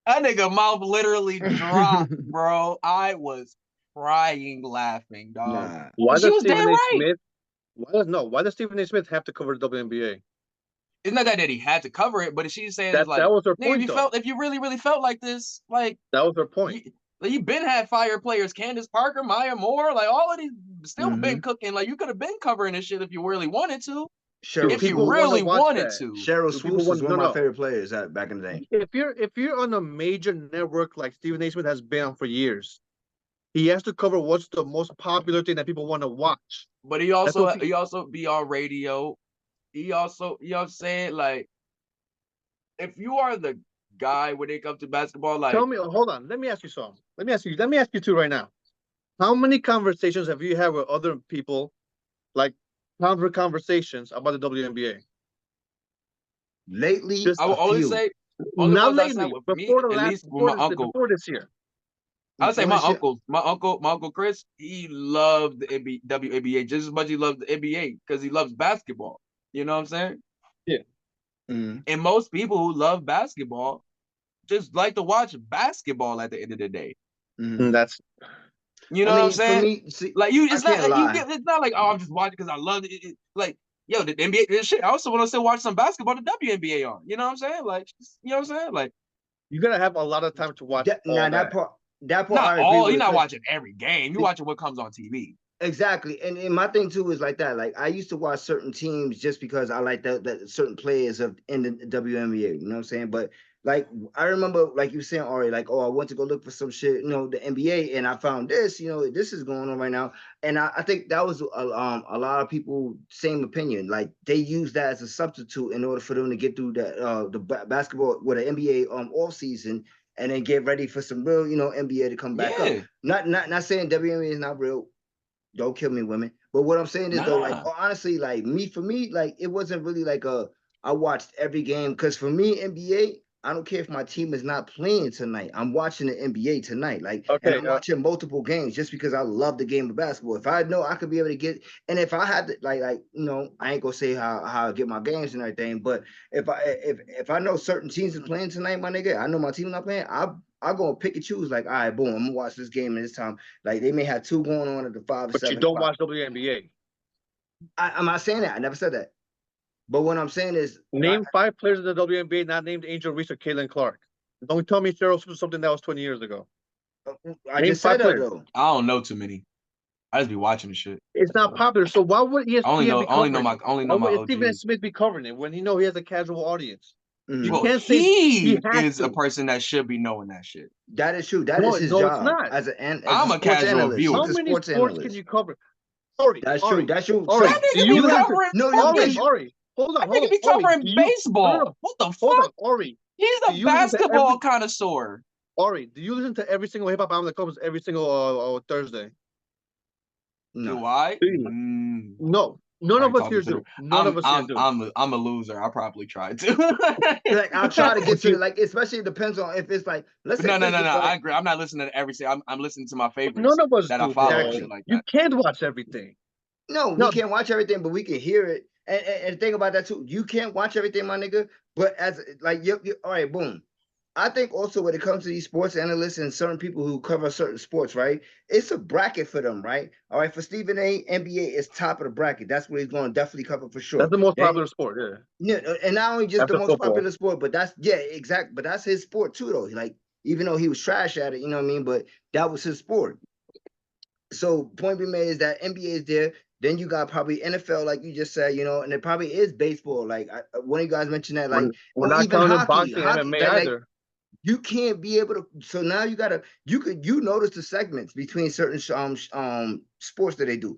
that nigga mouth literally dropped, bro. I was crying laughing, dog. nah. Why But she does was dead Stephen A. right. Smith? Why does Stephen A. Smith have to cover the WNBA? It's not that he had to cover it, but she's saying is That like, was her nigga, point though. if you really felt like this, like That was her point. you, like you been had fire players, Candace Parker, Maya Moore, like all of these still Mm-hmm. been cooking. Like you could have been covering this shit if you really wanted to. Do Cheryl If you people want to really Swoops. watch wanted that? to. Cheryl Do people Swoops was want? one No, of my no. favorite players back in the day. If you're on a major network like Stephen A. Smith has been on for years, he has to cover what's the most popular thing that people want to watch. But That's what. he also be on radio. He also, you know what I'm saying? Like, if you are the guy when it comes to basketball, Tell like, me. Hold on. Let me ask you something. Let me ask you two right now. How many conversations have you had with other people, like conversations about the WNBA? Lately, Just I will a only few. say, only not ones I said lately. with me, Before the at last. least with my uncle. Before this year. I would say Before this year, my uncle Chris, he loved the WNBA just as much as he loved the NBA because he loves basketball. You know what I'm saying? Yeah. mm, And most people who love basketball just like to watch basketball at the end of the day. mm. And that's You I know what I'm mean, for saying? me, see, Like you, I it's not can't like you lie. get. It's not like oh, I'm just watching because I love it. Like yo, the NBA this shit. I also want to still watch some basketball. The WNBA on. You know what I'm saying? Like you know what I'm saying? Like you gotta have a lot of time to watch Now all that. that part not I agree all. You're with not because watching every game. You're watching what comes on TV. exactly, and my thing too is like that. Like I used to watch certain teams just because I like that certain players of in the WNBA. You know what I'm saying? But like I remember, like you saying, Ari, like oh, I went to go look for some shit, the NBA, and I found this. This is going on right now, and I think that was a lot of people same opinion. Like they use that as a substitute in order for them to get through that the basketball with the NBA off season. and then get ready for some real, NBA to come back up. Yeah, Not saying WNBA is not real. Don't kill me, women. But what I'm saying is though, like nah. honestly, like for me, like it wasn't really like I watched every game because for me, NBA, I don't care if my team is not playing tonight. I'm watching the NBA tonight, like, and Okay, I'm watching multiple games just because I love the game of basketball. If I know I could be able to get, and if I had to, like, I ain't gonna say how I get my games and everything, but if I know certain teams are playing tonight, my nigga, I know my team not playing. I go and pick and choose. Like, all right, boom, I'm gonna watch this game at this time. Like they may have two going on at the 5 or but you 7 don't o'clock. watch WNBA. I'm not saying that. I never said that. But what I'm saying is, Name 5 players in the WNBA not named Angel Reese or Caitlin Clark. Don't tell me Cheryl Smith something that was 20 years ago. I Name just said five that players. though. I don't know too many. I just be watching the shit. It's not popular. So why would I only ESPN know be I only know covering my it? only Why know my would Stephen OGs. Smith be covering it when he has a casual audience? You Mhm. Well, can't say he he has is a to. person that should be knowing that shit. That is true. That No, is his no, it's job not. as a I'm a sports casual analyst. He's How viewer. a many sports sports can analyst. you cover? Ari, That's true. Ari, That's true. Ari, So That do nigga you be listen to covering no, Ari, fucking. Ari? That Hold nigga on, be Ari. covering Do you baseball. What the hold on, fuck? Ari? He's Do a you listen to every basketball connoisseur. Ari? Do you listen to every single hip hop album that comes every single Thursday? no. Do I? Do you? No, none Probably of us talking here to the. do. None of us here do. I'm a loser. I probably tried to. Like I'll try to get But to the you, like, especially it depends on if it's like, let's But say no, for no, no, instance, no. like I agree. I'm not listening to every single. I'm listening to my but none favorites of us that I do, follow and bro. shit exactly. like You that. can't watch everything. No, we No, can't watch everything, but we can hear it. And think about that too. You can't watch everything, my nigga. But as like you all right, boom. I think also when it comes to these sports analysts and certain people who cover certain sports, right? It's a bracket for them, right? All right, for Stephen A, NBA is top of the bracket. That's what he's going to definitely cover for that's sure. the most Then popular sport. Yeah, yeah, and not only just the after most football. popular sport, but that's yeah, exact. But that's his sport too, though. Like even though he was trash at it, you know what I mean. But that was his sport. So point being made is that NBA is there. Then you got probably NFL, like you just said, and it probably is baseball. Like one of you guys mentioned that, like, We're or not even counting hockey. boxing, Hockey, MMA like either. you can't be able to. So now you notice the segments between certain sports that they do.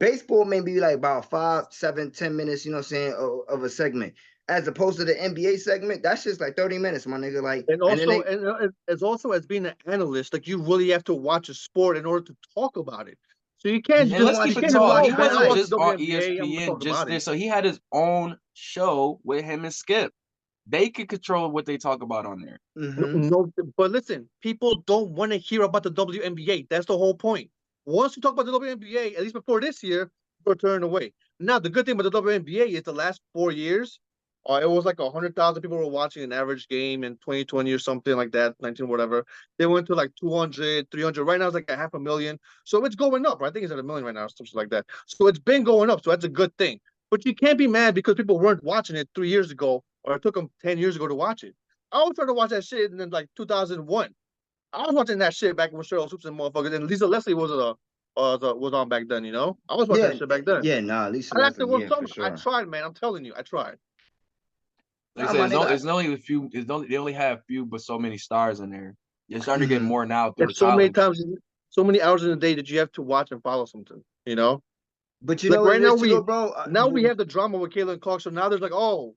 Baseball may be like about 5, 7, 10 minutes, you know what I'm saying, of a segment. As opposed to the NBA segment, that's just like 30 minutes, my nigga. Like, And and then also, they and as also as being an analyst, like you really have to watch a sport in order to talk about it. So you can't you And can just let's you keep watch it you can't can just tall. watch oh He man, I wasn't watch highlights. just on WNBA. I'm gonna ESPN talk just about there. it. So he had his own show with him and Skip. They could control what they talk about on there. No, Mm-hmm. no, but listen, people don't want to hear about the WNBA. That's the whole point. Once you talk about the WNBA, at least before this year, people are turning away. Now, the good thing about the WNBA is the last 4 years, it was like 100,000 people were watching an average game in 2020 or something like that, 19 whatever. They went to like 200, 300. Right now, it's like a 500,000. So it's going up. I think it's at 1 million right now, something like that. So it's been going up. So that's a good thing. But you can't be mad because people weren't watching it 3 years ago, or it took them 10 years ago to watch it. I was trying to watch that shit in like 2001. I was watching that shit back when Cheryl Swoops and motherfuckers and Lisa Leslie was on back then. I was watching Yeah, that shit back then. yeah, nah, Lisa I liked it Leslie, one yeah, for summer. I sure. tried, man. I'm telling you, I tried. Like I Nah, said, my nigga, it's only a few. They only have few, but so many stars in there. You're starting to get mhm. more now through the It's so many college. times, so many hours in the day that you have to watch and follow something. But you Like know what right it now is too, though, bro. we have the drama with Caitlin Clark. So now there's like, oh,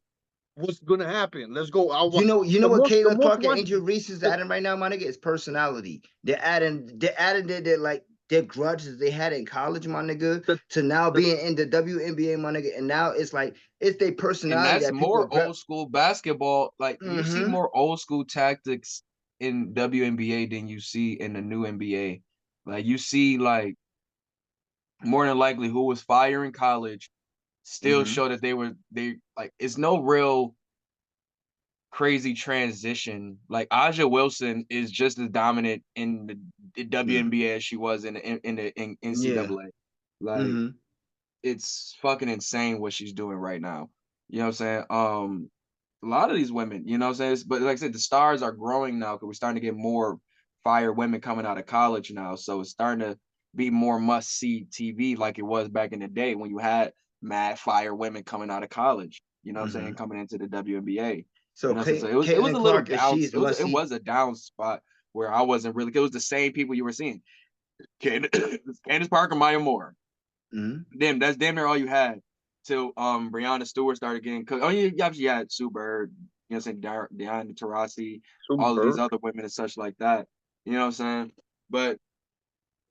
what's gonna happen? Let's go. I'll You watch know, you the know what most Caitlin Clark and watched. Angel Reese is adding right now, my nigga, is personality. They're adding their like their grudges they had in college, my nigga, The, to now the, being in the WNBA, my nigga, and now it's like it's their And personality that's that people more grab. old school basketball. Like you see Mm-hmm. more old school tactics in WNBA than you see in the new NBA. Like you see like more than likely who was fire in college still Mm-hmm. show that they like it's no real crazy transition. Like Aja Wilson is just as dominant in the WNBA as she was in the Yeah. NCAA. Like Mm-hmm. it's fucking insane what she's doing right now. You know what I'm saying? A lot of these women, you know what I'm saying? But like I said, the stars are growing now because we're starting to get more fire women coming out of college now. So it's starting to be more must see TV like it was back in the day when you had mad fire women coming out of college. You know what I'm Mm-hmm. saying? Coming into the WNBA. So You know, so it was Caitlin a little Clark is down. she's It was must it see. was a down spot where I wasn't really. It was the same people you were seeing. Candace Parker, Maya Moore. Mm-hmm. That's damn near all you had till Brianna Stewart started getting cooked. Oh, you obviously had Sue Bird, You know what I'm saying? Diana Taurasi, all of these Super. other women and such like that. You know what I'm saying? But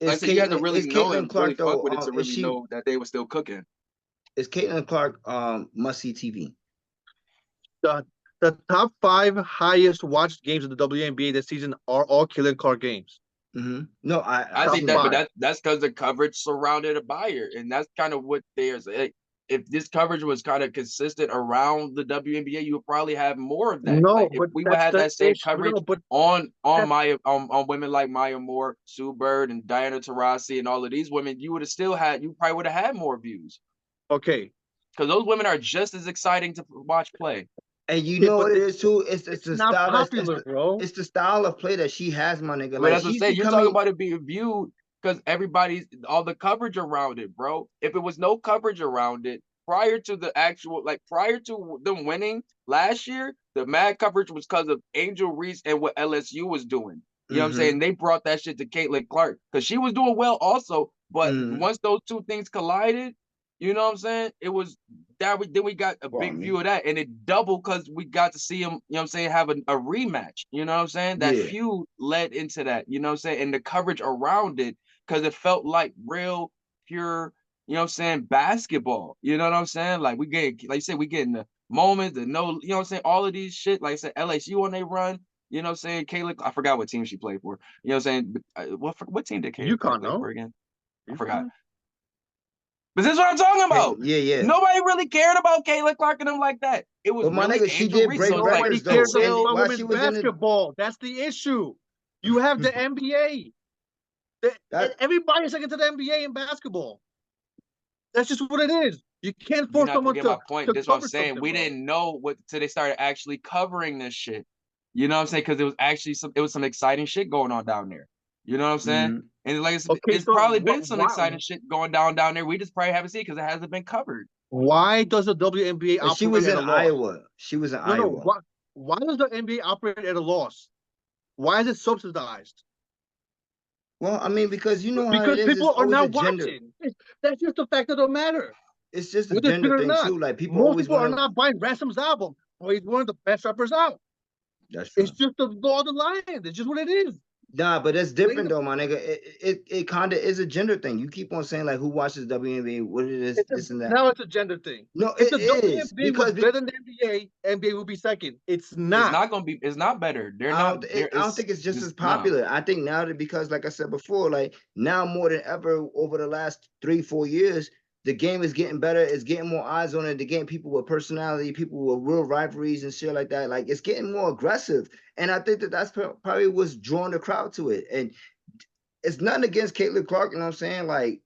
like I Is said, you had to Caitlyn really is know Caitlyn him, really Clark fuck though? with it to Is really she know that they were still cooking. is Caitlyn Clark must see TV? The the top 5 highest watched games of the WNBA this season are all Killing Clark games. No, I I Top think seen that, but that. five. that's because the coverage surrounded a buyer, and that's kind of what there's. If this coverage was kind of consistent around the WNBA, you would probably have more of that. No, Like if but we would that's have the that same issue. coverage No, but on that's Maya on women like Maya Moore, Sue Bird, and Diana Taurasi, and all of these women, you would have still had. You probably would have had more views okay. because those women are just as exciting to watch play. And you Okay, know but what it is too? It's it's the not style popular, bro. it's the style of play that she has, my nigga. But Like as I she's say, you're talking becoming. about it being viewed because everybody's all the coverage around it, bro. If it was no coverage around it prior to the actual, like prior to them winning last year, the mad coverage was because of Angel Reese and what LSU was doing. You know what I'm saying? They brought that shit to Caitlin Clark because she was doing well also. But Mm-hmm. once those two things collided, you know what I'm saying? It was that we then we got a Well, I big view mean, of that, and it doubled because we got to see him, you know what I'm saying, have a rematch. You know what I'm saying? That yeah. feud led into that, you know what I'm saying, and the coverage around it, because it felt like real, pure, you know what I'm saying, basketball. You know what I'm saying? Like we get, like you said, we getting the moments, the no, you know what I'm saying, all of these shit. Like I said, LSU on they run. You know what I'm saying? Kayla, I forgot what team she played for. You know what I'm saying? What team did Kayla Clark UConn, play for no? again? I forgot. UConn? But this is what I'm talking about. Yeah, yeah. Nobody really cared about Kayla Clark and them like that. It was But my really nigga, she Angel did Reese. So break it's like Nobody records people though, cares and still. about while she women's was in the basketball. That's the issue. You have the NBA. And that everybody's like into the NBA in basketball. That's just what it is. You can't You're force not gonna someone get my point. to That's what I'm cover saying. something, We bro. didn't know what till they started actually covering this shit. You know what I'm saying? Because it was actually some exciting shit going on down there. You know what I'm saying? mhm. And like Okay, it's so probably what? been some exciting shit going down there. We just probably haven't seen it because it hasn't been covered. Why does the WNBA And she operate was at in a loss? Iowa. She was in No, no. Iowa. Why does the NBA operate at a loss? Why is it subsidized? Well, I mean, because you know how it Because is. It's people are always a not gender. watching. That's just the fact of the matter. It's just a Whether it's gender true or thing not, too. Like people most always people want are to. not buying Ransom's album. Oh, he's one of the best rappers out. That's It's true. just the law of the land. It's just what it is. Nah, but that's It ain't different a- though, my nigga. It kind of is a gender thing. You keep on saying like who watches WNBA, what it is, It's a this and that. now it's a gender thing. No, If it the is WNBA was because better than the NBA, NBA would be second. It's It's not. not gonna be. It's not better. They're not. There I don't is think it's just as just no. popular. I think now that because, like I said before, like now more than ever over the last 3 4 years, the game is getting better. It's getting more eyes on it. The game, people with personality, people with real rivalries and shit like that. Like it's getting more aggressive, and I think that that's probably what's drawing the crowd to it. And it's nothing against Caitlin Clark, you know what I'm saying? Like,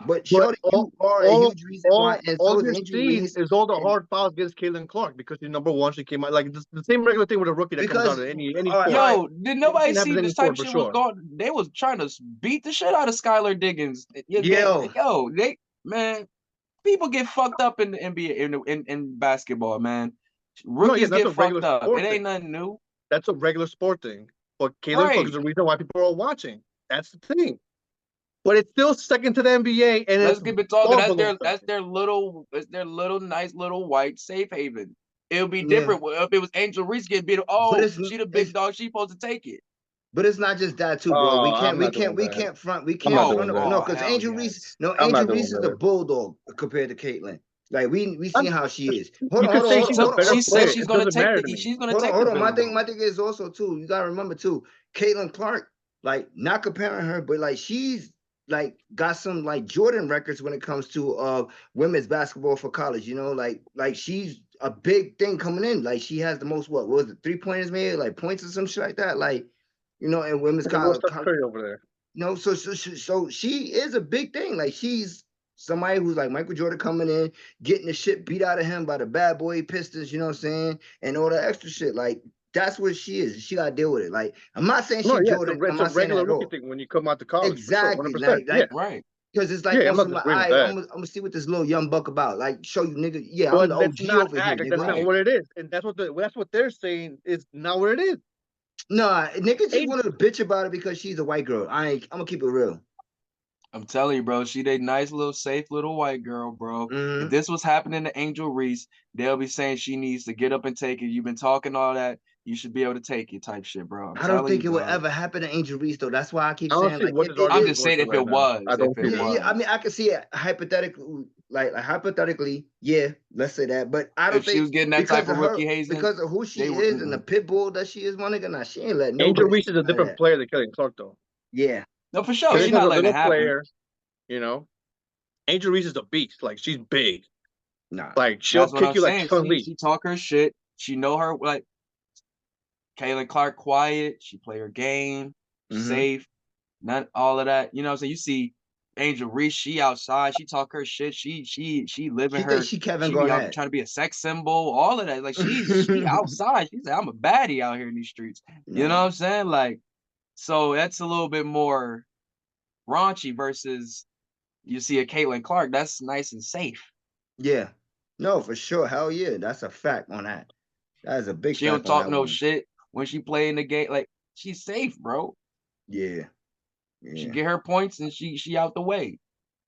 but But Shorty, you are a huge reason why, and so all is you're Angel seeing Reese, is all the and hard fouls against Caitlin Clark because she's number one. She came out like the same regular thing with a rookie that comes out because of any all sport. right, Yo, did Same nobody thing see happens in any this type sport of for shit was sure. going? They was trying to beat the shit out of Skylar Diggins. yo, Yo, they man, people get fucked up in the NBA in basketball, man. No, yeah, Rookies that's get a regular fucked up. It sport ain't thing. nothing new. That's a regular sport thing. But Caitlin Clark is Right. the reason why people are watching. That's the thing. But it's still second to the NBA, and Let's it's keep it talking. far below That's second. their little nice little white safe haven. It'll be yeah, different if it was Angel Reese getting beat. but Oh, she the big it's dog. She supposed to take it. But it's not just that too, bro. Oh, I'm not doing that. We I'm can't not Oh, doing front that. no, oh, because hell yes. I'm not Angel doing Reese is a that. bulldog compared to Caitlyn. Like we I'm, seen how she is. you could say She she's a took. better She said player. she's It gonna doesn't take matter the. to me. She's gonna take the Hold on. Billy My Ball. thing is also too. You gotta remember too. Caitlyn Clark, like not comparing her, but like she's like got some like Jordan records when it comes to women's basketball for college. You know, like she's a big thing coming in. Like she has the most what was it 3 pointers made like points or some shit like that. Like you know, in women's What's college, Steph Curry over there? no, so she is a big thing. Like she's somebody who's like Michael Jordan coming in, getting the shit beat out of him by the bad boy Pistons, you know what I'm saying, and all that extra shit. Like that's what she is. She gotta deal with it. Like I'm not saying No, she yeah, Jordan. I'm it's a not saying that regular at rookie all. thing when you come out to college for sure, Exactly. 100%. Yeah, Right. Because it's like yeah, I'm on not some, disagreeing with that. I'm gonna see what this little young buck about. Like show you, nigga. Yeah, I'm But the let's OG not over here, act like that's nigga. not Right. what it is, and that's what they're saying is not what it is. Nah, niggas just Ain't wanted to bitch about it because she's a white girl. I'm gonna keep it real. I'm telling you, bro, she a nice little safe little white girl, bro. If Mm-hmm. this was happening to Angel Reese, they'll be saying she needs to get up and take it. You've been talking all that. You should be able to take it type shit, bro. I'm I don't telling you, think it would dog. ever happen to Angel Reese though. That's why I keep I don't saying see like what this it I'm argument is just going saying to if right it now. I was, if don't it see yeah, that. yeah. I was. mean, I can see it hypothetically, like hypothetically, yeah. Let's say that, but I don't If she think was getting that type of rookie hazing, because of who they she would is and the pit bull that she is, my nigga. Nah, she ain't let Angel nobody Reese is a like different that. player than Kelly Clark, though. Yeah, no for sure. Kelly She's Clark's not a letting it little happen. player, you know. Angel Reese is a beast. Like, she's big. nah. Like, she'll That's what kick I'm you like saying. Chun Li. She talk her shit. She know her like Kaylin Clark quiet. She play her game, Mm-hmm. safe, not all of that. You know what I'm saying? You see Angel Reese, she outside, she talk her shit, she living She thinks her, she Kevin she be out Garnett. trying to be a sex symbol, all of that. Like she outside. She's like, I'm a baddie out here in these streets. You know what Nah. I'm saying? Like, so that's a little bit more raunchy versus you see a Caitlin Clark, that's nice and safe. Yeah. No, for sure. Hell yeah. That's a fact on that. That is a big She don't fact on talk that no one. shit when she play in the game. Like she's safe, bro. Yeah. She Yeah. get her points and she out the way.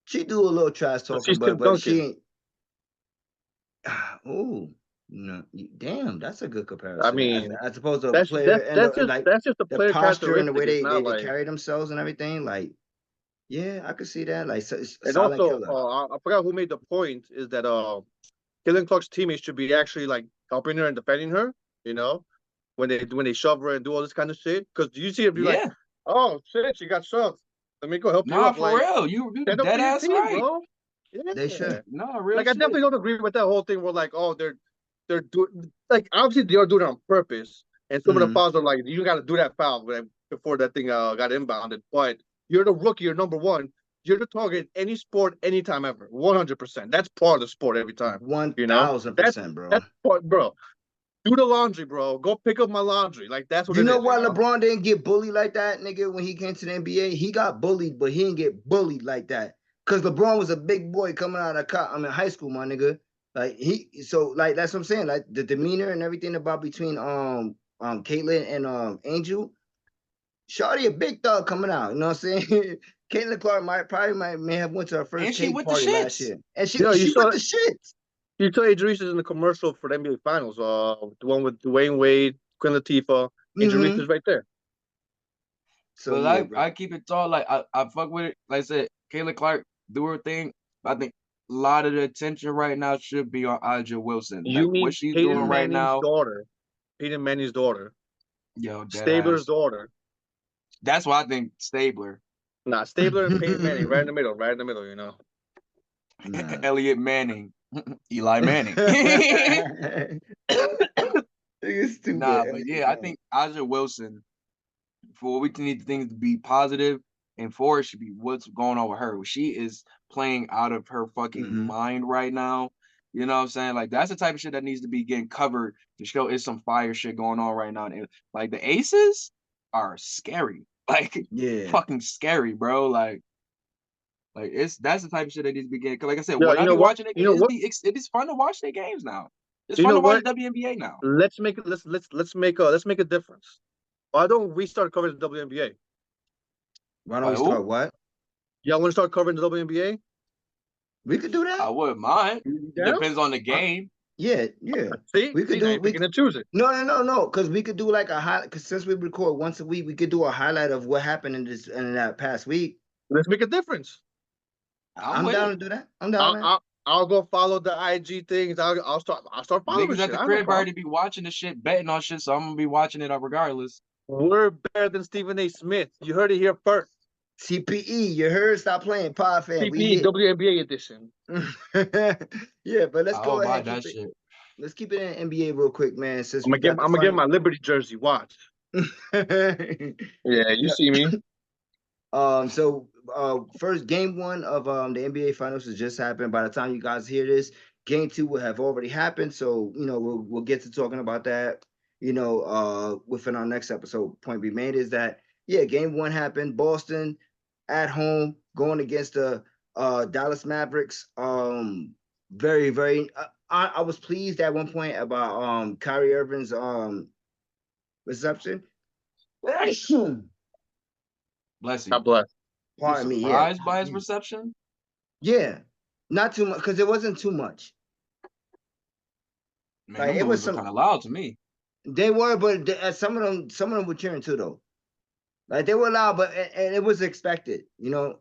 She do a little trash But she's talking, Tim but she Duncan. ain't. Oh, no, damn, that's a good I comparison. mean, As opposed to a that's player that's and that's just like that's just a the player posture and the characteristic. way It's they not they like. carry themselves and everything. Like, yeah, I could see that. Like, it's a And silent also, killer. I forgot who made the point is that Killing Clark's teammates should be actually like helping her and defending her. You know, when they shove her and do all this kind of shit. Because you see it be like, Yeah. oh shit, she got shoved. Let me go help you Nah, up. for Like, real. You stand up dead for your ass team, right. bro. They Yeah. should. No, real Like I shit. definitely don't agree with that whole thing where like, oh, they're doing like obviously they are doing it on purpose. And some of the Hmm. fouls are like, you got to do that foul before that thing got inbounded. But you're the rookie, you're number one. You're the target in any sport, anytime ever. 100%. That's part of the sport every time. One You know, thousand that's percent, bro. that's part, bro. Do the laundry, bro. Go pick up my laundry. Like that's what You it know is. You why know. LeBron didn't get bullied like that, nigga, when he came to the NBA? He got bullied, but he didn't get bullied like that. Cause LeBron was a big boy coming out of high school, my nigga. Like like that's what I'm saying. Like the demeanor and everything about between Caitlyn and Angel. Shawty a big dog coming out. You know what I'm saying? Caitlin Clark may have went to her first And she cake with the party last shits. year, and Yeah, she with the shit. you saw Idris is in the commercial for the NBA Finals. The one with Dwayne Wade, Queen Latifah. Idris Mm-hmm. is right there. So But yeah, bro. I keep it tall. Like I fuck with it. Like I said, Kayla Clark do her thing. I think a lot of the attention right now should be on Aja Wilson. Like You what mean she's doing Peyton right Manning's now, daughter? Peyton Manning's daughter, yo, dead Stabler's ass. daughter. That's why I think Stabler, Nah, Stabler and Peyton Manning, right in the middle, right in the middle. You know. Nah. Elliot Manning, Eli Manning. It's stupid. Nah, but yeah, I think Aja Wilson for we need things to be positive and for it should be what's going on with her. She is playing out of her fucking Mm-hmm. mind right now. You know what I'm saying? Like that's the type of shit that needs to be getting covered to show it's some fire shit going on right now. And like the aces are scary. Like Yeah. fucking scary, bro. Like it's that's the type of shit that needs to be getting. Cause like I said, Yeah, when you I be know what? watching it, You know what? it is fun to watch their games now. It's You fun know to watch what? WNBA now. Let's make it. Let's make a difference. Why don't we start covering the WNBA? Why don't Like we who? start what? Y'all want to start covering the WNBA? We could do I that. wouldn't mind. You It down? depends on the game. Yeah, yeah. We could See, now do you're we picking and choosing. no, because we could do like a high. Because since we record once a week, we could do a highlight of what happened in that past week. Let's make a difference. I'm I'm with down it. to do that. I'm down, I'll man. I'll, I'll go follow the IG things. I'll start following Niggas at shit. the I have no crib problem. already be watching the shit, betting on shit, so I'm gonna be watching it regardless. We're better than Stephen A. Smith. You heard it here first. CPE, you heard? Stop playing, Pod fan. We CPE hit. WNBA edition. Yeah, but let's I go don't ahead buy and keep that it. shit. Let's keep it in NBA real quick, man. Since I'm we gonna get got the I'm gonna get final. my Liberty jersey. Watch. Yeah, you No, see me. So first game one of the NBA finals has just happened. By the time you guys hear this, game two will have already happened. So, we'll get to talking about that, within our next episode. Point being made is that yeah, game one happened. Boston at home going against the Dallas Mavericks. Very, very I was pleased at one point about Kyrie Irving's reception. Bless you. God bless. You Pardon me, yeah. surprised by his reception? Yeah. Not too much because it wasn't too much. Man, Like them it was booze were some kind of loud to me. they were, but some of them were cheering too though. Like they were loud, but and it was expected,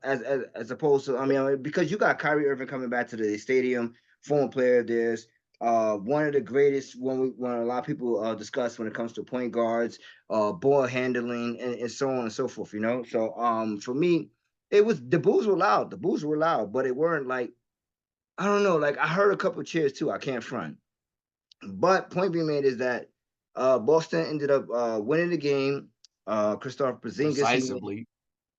as opposed to because you got Kyrie Irving coming back to the stadium, former player of theirs, one of the greatest when a lot of people discuss when it comes to point guards, ball handling, and so on and so forth. So for me, it was the Bulls were loud. The Bulls were loud, but it weren't like I don't know. Like I heard a couple cheers too. I can't front. But point being made is that Boston ended up winning the game. Christoph Porzingis he went Decisively.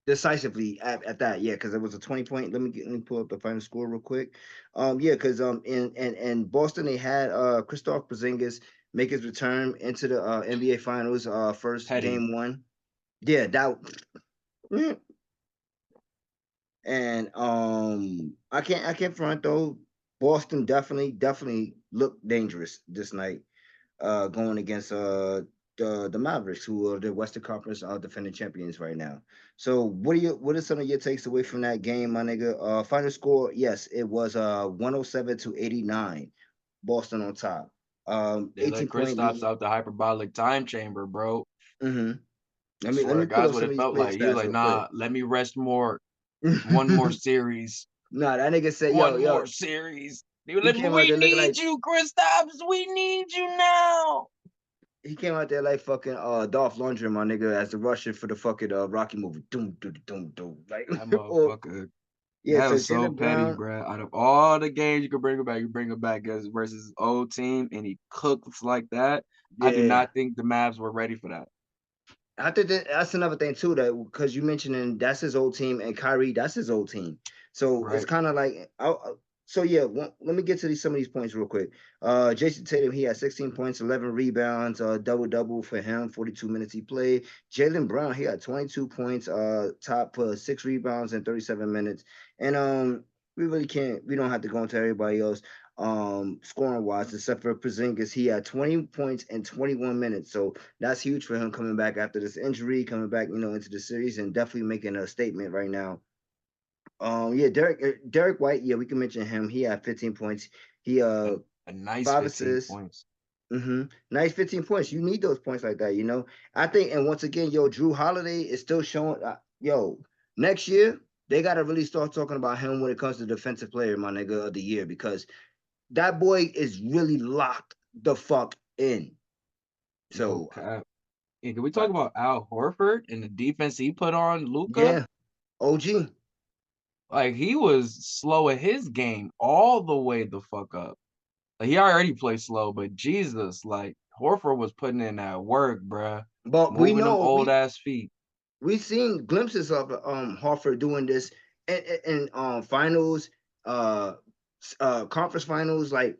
decisively at that, yeah, because it was a 20 point. Let me pull up the final score real quick. Yeah, because in Boston they had Christoph Porzingis make his return into the NBA Finals first Petty. game one. Yeah, that mm, and I can't front though. Boston definitely looked dangerous this night going against the Mavericks, who are the Western Conference defending champions right now. So what are some of your takes away from that game, my nigga? Final score, yes, it was 107-89, Boston on top. They let 18-point Kristaps lead. out the hyperbolic time chamber, bro. Mm-hmm. I Let me swear, pull guys, up what some it of these felt player like. He was stats like, real quick. nah, let me rest more. One more series. Nah, that nigga said, One yo, more series. They were he like, came out we there looking need like you, Kristaps. We need you now. he came out there like fucking Dolph Lundgren, my nigga, as the Russian for the fucking Rocky movie. Doom, doom, doom, doom. Like, That or motherfucker. yeah. That So was so Jalen petty, Brown, bruh. Out of all the games you could bring him back, you bring him back versus his old team, and he cooks like that. I do yeah. not think the Mavs were ready for that. I think that's another thing too, that because you mentioned that's his old team, and Kyrie, that's his old team. So it's Right. kind of like, so yeah. Let me get to some of these points real quick. Jason Tatum, he had 16 points, 11 rebounds, double double for him. 42 minutes he played. Jalen Brown, he had 22 points, top 6 rebounds in 37 minutes. And we don't have to go into everybody else scoring wise, except for Porzingis. He had 20 points in 21 minutes. So that's huge for him coming back after this injury, coming back, into the series and definitely making a statement right now. Yeah, Derek White, yeah, we can mention him. He had 15 points. He A, a nice five 15 assists. points. Nice 15 points. You need those points like that. I think, and once again, yo, Drew Holiday is still showing. Yo, next year they got to really start talking about him when it comes to defensive player, my nigga, of the year, because that boy is really locked the fuck in. No So, cap. Hey, can we talk but about Al Horford and the defense he put on Luca? yeah, OG. Like he was slow at his game all the way the fuck up. Like he already plays slow, but Jesus, like Horford was putting in that work, bruh. But we Moving them know old ass feet. we've seen glimpses of Hartford doing this in finals, uh, conference finals. Like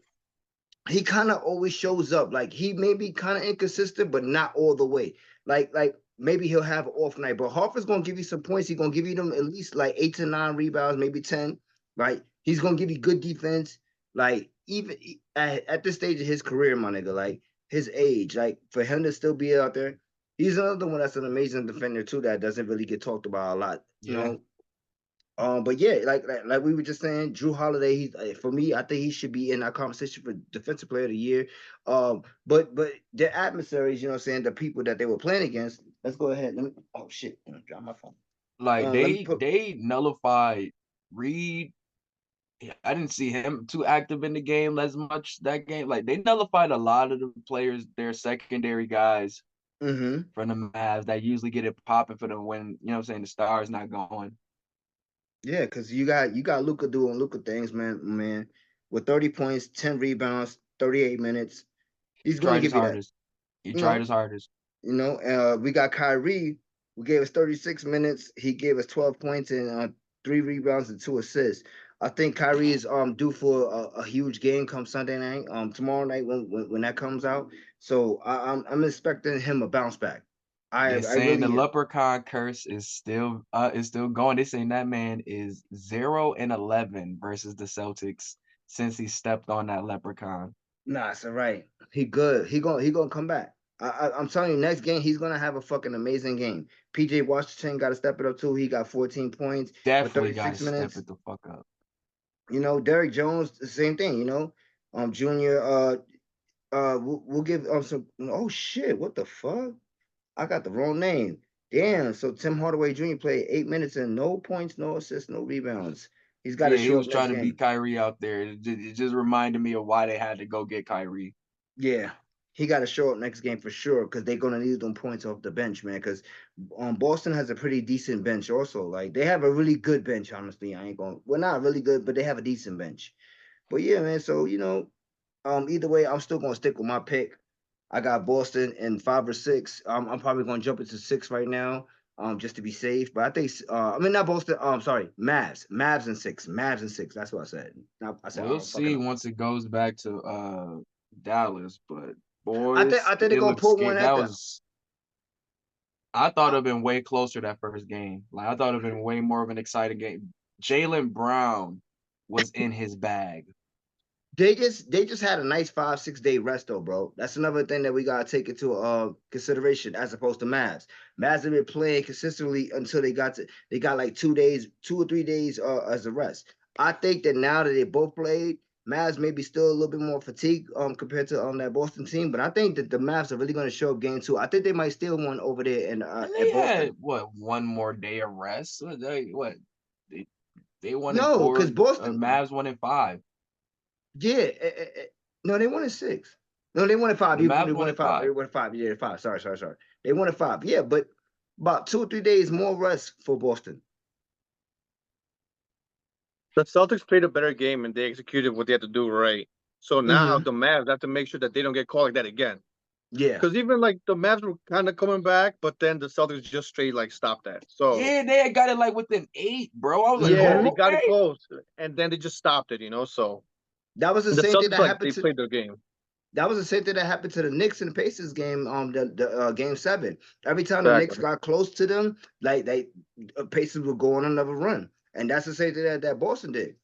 he kind of always shows up. Like he may be kind of inconsistent, but not all the way. Like maybe he'll have an off night, but Hartford's gonna give you some points. He's gonna give you them at least like 8 to 9 rebounds, maybe 10. Right? He's gonna give you good defense. Like even at this stage of his career, my nigga, like his age, like for him to still be out there, he's another one that's an amazing defender too that doesn't really get talked about a lot. Yeah. But yeah, like we were just saying, Drew Holiday. He's for me. I think he should be in that conversation for Defensive Player of the Year. But their adversaries, what I'm saying, the people that they were playing against. Let's go ahead. Let me. Oh shit! I dropped my phone. Like Let me they put. they nullified Reed. Yeah, I didn't see him too active in the game as much that game. Like they nullified a lot of the players, their secondary guys Mm-hmm. from the Mavs that usually get it popping for them when, you know what I'm saying, the star is not going. Yeah, because you got Luca doing Luca things, man. With 30 points, 10 rebounds, 38 minutes, he's going to Tried his give you that. hardest. He You tried know, his hardest. We got Kyrie, who gave us 36 minutes. He gave us 12 points and 3 rebounds and 2 assists. I think Kyrie is due for a huge game come Sunday night, tomorrow night when that comes out. So I'm expecting him a bounce back. I They're I saying the really am. leprechaun curse is still going. They're saying that man is 0-11 versus the Celtics since he stepped on that leprechaun. Nah, it's all right. He good. He gonna come back. I'm telling you, next game he's gonna have a fucking amazing game. PJ Washington got to step it up too. He got 14 points for Definitely got to 36 step minutes. it the fuck up. You know, Derrick Jones, the same thing. You know, Junior. We'll give some. Oh shit! What the fuck? I got the wrong name. Damn. So Tim Hardaway Jr. played 8 minutes and no points, no assists, no rebounds. He's got to Yeah, he show up was next trying to beat game. Kyrie out there. It just reminded me of why they had to go get Kyrie. Yeah, he got to show up next game for sure because they're gonna need them points off the bench, man. Because Boston has a pretty decent bench, also. Like they have a really good bench. Honestly, I ain't going. Well, not really good, but they have a decent bench. But yeah, man. So either way, I'm still gonna stick with my pick. I got Boston in 5 or 6. I'm probably gonna jump into 6 right now, just to be safe. But I think, I mean, not Boston. Sorry, Mavs and 6, Mavs and 6. That's what I said. I said, We'll oh, fucking see up. once it goes back to Dallas, but I boys, think they're it gonna looks put one scary. at That the. was I thought uh, it'd been way closer that first game. Like I thought it'd been way more of an exciting game. Jalen Brown was in his bag. They just had a nice 5 6 day rest though, bro. That's another thing that we gotta take into consideration as opposed to Mavs. Mavs have been playing consistently until they got like 2 days, 2 or 3 days as a rest. I think that now that they both played, Mavs maybe still a little bit more fatigued compared to that Boston team, but I think that the Mavs are really gonna show up game 2. I think they might steal one over there in And they at Boston. had what one more day of rest. They, they won in No, four. because Boston, Mavs won in five. yeah, no, they won in 6. No, they won in 5. The They Mavs won won in in 5. They five. won in 5. Yeah, 5. Sorry. They won in 5. Yeah, but about 2 or 3 days more rest for Boston. The Celtics played a better game and they executed what they had to do right. So now Mm-hmm. the Mavs have to make sure that they don't get caught like that again. Yeah. Because even like the Mavs were kind of coming back, but then the Celtics just straight like stopped that. So Yeah, they had got it like within 8, bro. I was like, yeah, Mm-hmm. they oh, got it okay. close, and then they just stopped it. So That was the the same thing Celtics that like happened they to played their game. that was the same thing that happened to the Knicks and the Pacers game, the game 7. Every time the Knicks Exactly. got close to them, like they Pacers would go on another run. And that's the same thing that Boston did.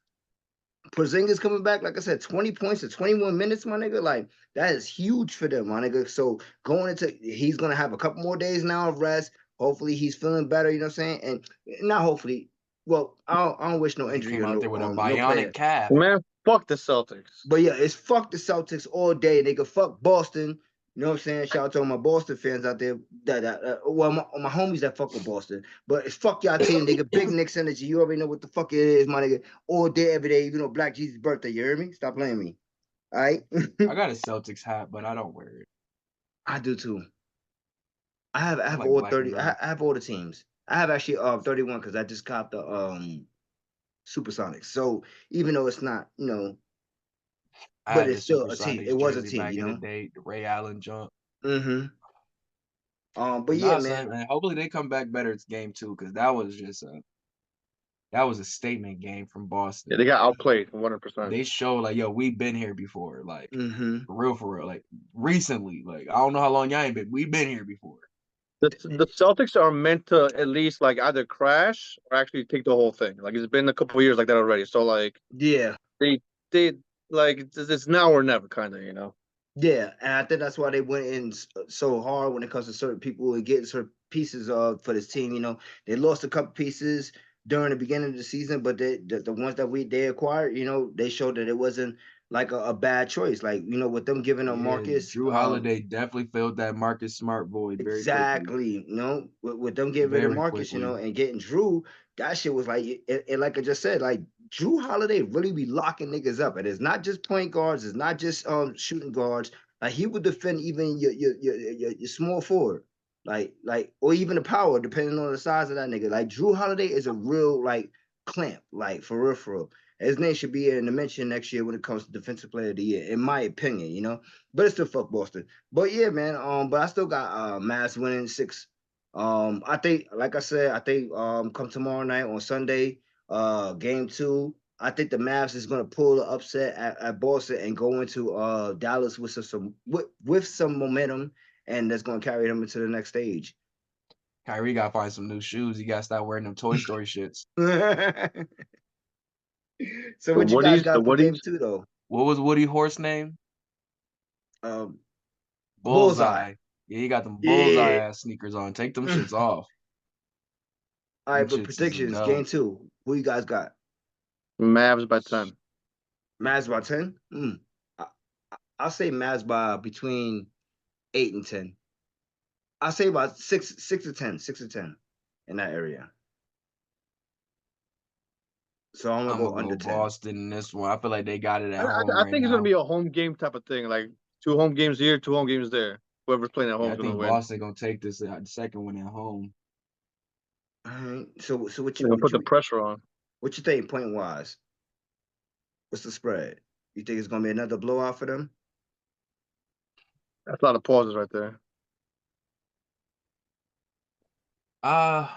Porzingis coming back, like I said, 20 points in 21 minutes, my nigga. Like that is huge for them, my nigga. So going into he's gonna have a couple more days now of rest. Hopefully he's feeling better, you know what I'm saying? And not hopefully. Well, I don't wish no He injury came or out there with a no bionic player. calf. Man, fuck the Celtics. But yeah, it's fuck the Celtics all day. They could fuck Boston. You know what I'm saying? Shout out to all my Boston fans out there. Well, my homies that fuck with Boston. But it's fuck y'all team, nigga. Big Knicks energy. You already know what the fuck it is, my nigga. All day, every day. Even though Black Jesus' birthday. You hear me? Stop playing me. All right. I got a Celtics hat, but I don't wear it. I do too. I I have like all black and 30. gray. I have all the teams. I have actually 31 because I just copped the Supersonics. So even though it's not, I but had the it's still a team. It Supersonics was a jersey team, back in the day, the Ray Allen jump. Mm-hmm. But But yeah, nah, man. son, man, hopefully they come back better. It's game 2 because that was a statement game from Yeah, Boston. they got outplayed 100%. They show like, yo, we've been here before, like Mm-hmm. for real, like recently. Like I don't know how long y'all ain't been. We've been here before. The Celtics are meant to at least like either crash or actually take the whole thing. Like it's been a couple of years like that already. So like Yeah. they like it's now or never kind of. Yeah, and I think that's why they went in so hard when it comes to certain people and getting certain pieces for this team. They lost a couple pieces during the beginning of the season, but the ones that they acquired, they showed that it wasn't like a bad choice. Like with them giving up Yeah, Marcus, Drew Holiday definitely filled that Marcus Smart void very quickly, exactly. With them getting rid of very Marcus, quickly. and getting Drew, that shit was like, and like I just said, like Drew Holiday really be locking niggas up. And it's not just point guards, it's not just shooting guards. Like he would defend even your small forward, like or even the power, depending on the size of that nigga. Like Drew Holiday is a real like clamp, like for real, for real. His name should be in the mention next year when it comes to defensive player of the year, in my opinion. But it's still fuck Boston. But yeah, man. But I still got Mavs winning 6. I think, like I said, I think come tomorrow night on Sunday, game 2. I think the Mavs is gonna pull the upset at Boston and go into Dallas with with some momentum, and that's gonna carry them into the next stage. Kyrie got to find some new shoes. He got to stop wearing them Toy Story shits. So The what you guys Woodies, the got for game Woodies. 2 though? What was Woody Horse name? Um, Bullseye. Bullseye. Yeah, he got them bullseye Yeah. ass sneakers on. Take them Mm. shits off. All Them right, but shits is a predictions, game dub. two. Who you guys got? Mavs by 10. Mavs by 10? I, I'll say Mavs by between 8 and 10. I'll say about 6 to 10 in that area. So I'm gonna I'm go gonna under go 10. Boston in this one. I feel like they got it I, at home I, I right think it's gonna now. be a home game type of thing, like 2 home games here, 2 home games there. Whoever's playing at home Yeah, is I gonna think win. Boston gonna take this the second one at home. All right. So what They're you gonna what put the you pressure on. what you think point wise? What's the spread? You think it's gonna be another blowout for them? That's a lot of pauses right there. Uh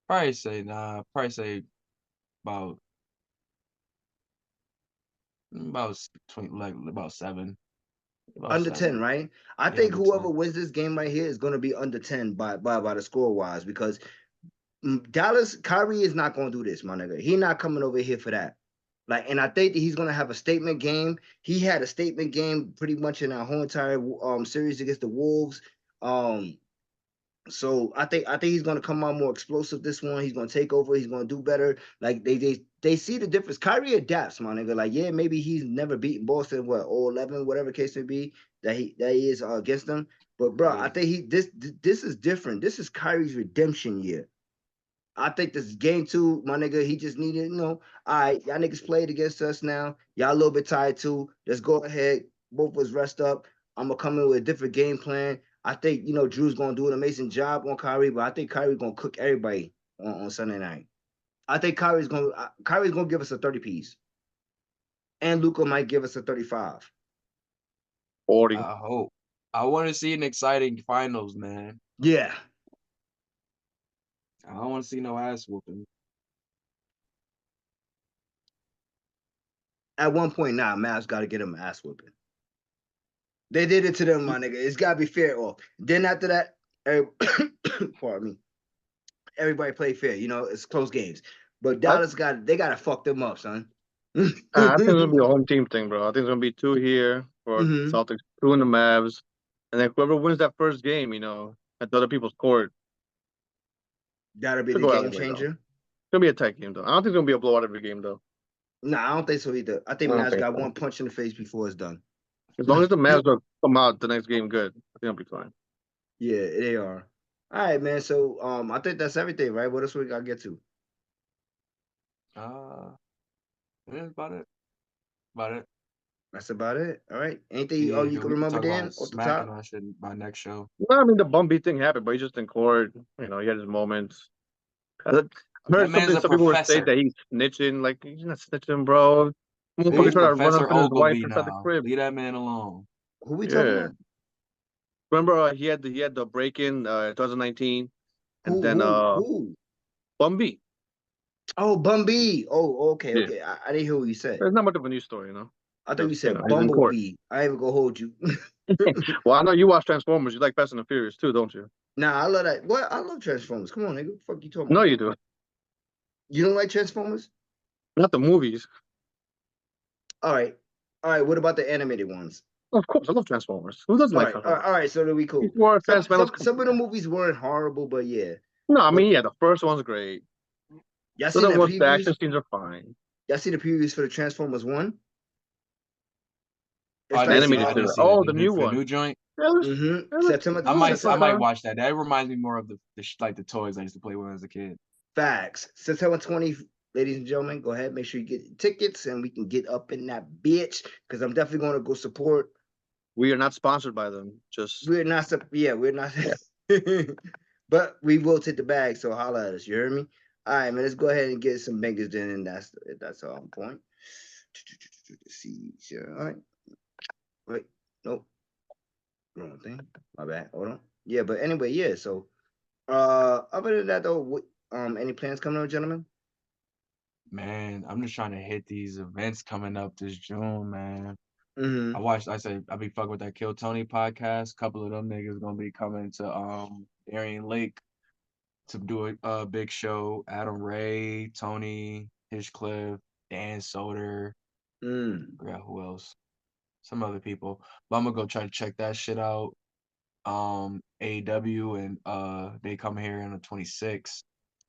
probably say probably say about about 20, like about seven. About Under 10, 7. right? I Yeah, think under whoever 10. wins this game right here is gonna be under 10 by the score wise because Dallas Kyrie is not gonna do this, my nigga. He not coming over here for that. Like, and I think that he's gonna have a statement game. He had a statement game pretty much in our whole entire series against the Wolves. Um, so I think he's gonna come out more explosive this one. He's gonna take over. He's gonna do better. Like they see the difference. Kyrie adapts, my nigga. Like yeah, maybe he's never beaten Boston what 0-11, whatever case may be that he is against them. But bro, I Yeah. think this is different. This is Kyrie's redemption year. I think this is game two, my nigga. He just needed, all right, y'all niggas played against us now. Y'all a little bit tired too. Let's go ahead. Both of us rest up. I'm gonna come in with a different game plan. I think Drew's gonna do an amazing job on Kyrie, but I think Kyrie's gonna cook everybody on Sunday night. I think Kyrie's gonna give us a 30 piece, and Luca might give us a 35. 40. I hope. I want to see an exciting finals, man. Yeah, I don't want to see no ass whooping. at one point now, Mavs got to get him an ass whooping. They did it to them, my nigga. It's gotta be fair. Off. Then after that, pardon me. Everybody play fair. It's close games. But I, Dallas they gotta fuck them up, son. I think it's gonna be a home team thing, bro. I think it's gonna be 2 here for Hmm. Celtics, 2 in the Mavs, and then whoever wins that first game, at the other people's court, That'll be to the go out that game way though. changer. It's gonna be a tight game though. I don't think it's gonna be a blowout every game though. No, I don't think so either. I I think don't Mavs think got so. one punch in the face before it's done. As long as the Mavs don't come out the next game good, I think I'll be fine. Yeah, they are. All right, man. So I think that's everything, right? What else we gotta get to? Uh, yeah, that's about it. About it. That's about it. All right. Anything Yeah, you can we can remember, talk Dan, about off the smacking top? on shit by next show. No, I mean the Bumby thing happened, but he's just in court. He had his moments. I That heard man's something. a Some people were saying professor. that he's snitching. Like he's not snitching, bro. Motherfucker He's tried to Who? run Professor up in his wife Ogilvy inside the now. crib. Leave that man alone. Who we talking Yeah, about? remember he had the break in 2019, and Who? then Who? Who? Bumby. Oh, Bumby. Oh, okay, Yeah, okay. I didn't hear what you said. it's not much of a news story. I thought you Just said he's in court. Bumblebee. I ain't even gonna hold you. Well, I know you watch Transformers. You like Fast and the Furious too, don't you? Nah, I love that. What? I love Transformers. Come on, nigga. What the fuck you talking No, about? you do. You don't like Transformers? Not the movies. All right. All right. What about the animated ones? Of course, I love Transformers. Who doesn't All like right. All right. Transformers? All right. So then we He's cool. more Some fans, man. Let's some come some of the on. movies weren't horrible, but yeah. No, I But mean, yeah, the first one's great. y'all The seen other the ones, the previews? action scenes are fine. Y'all see the previews for the Transformers one? Oh, It's I The didn't like see animated that. I didn't series. see that. Oh, the new For the one. new joint. Yeah, September that looks I might September fine. watch that. That reminds me more of like the toys I used to play with as a kid. facts. September 20th, ladies and gentlemen. Go ahead, make sure you get tickets and we can get up in that bitch because I'm definitely gonna go support. We are not sponsored by them. Just We're not yeah, we're not yeah. but we will take the bag, so holla at us. You heard me? All right, man. Let's go ahead and get some bangers then, and that's all on point. See, sure. All right. Wait, nope, wrong thing. My bad. Hold on. Yeah, but anyway, yeah. So, other than that though, any plans coming up, gentlemen? Man, I'm just trying to hit these events coming up this June, man. Mm-hmm. I be fucking with that Kill Tony podcast. Couple of them niggas gonna be coming to Darien Lake to do a big show. Adam Ray, Tony, Hinchcliffe, Dan Soder, Mm. I forgot who else. Some other people. But I'm gonna go try to check that shit out. AEW, and they come here on the 26th.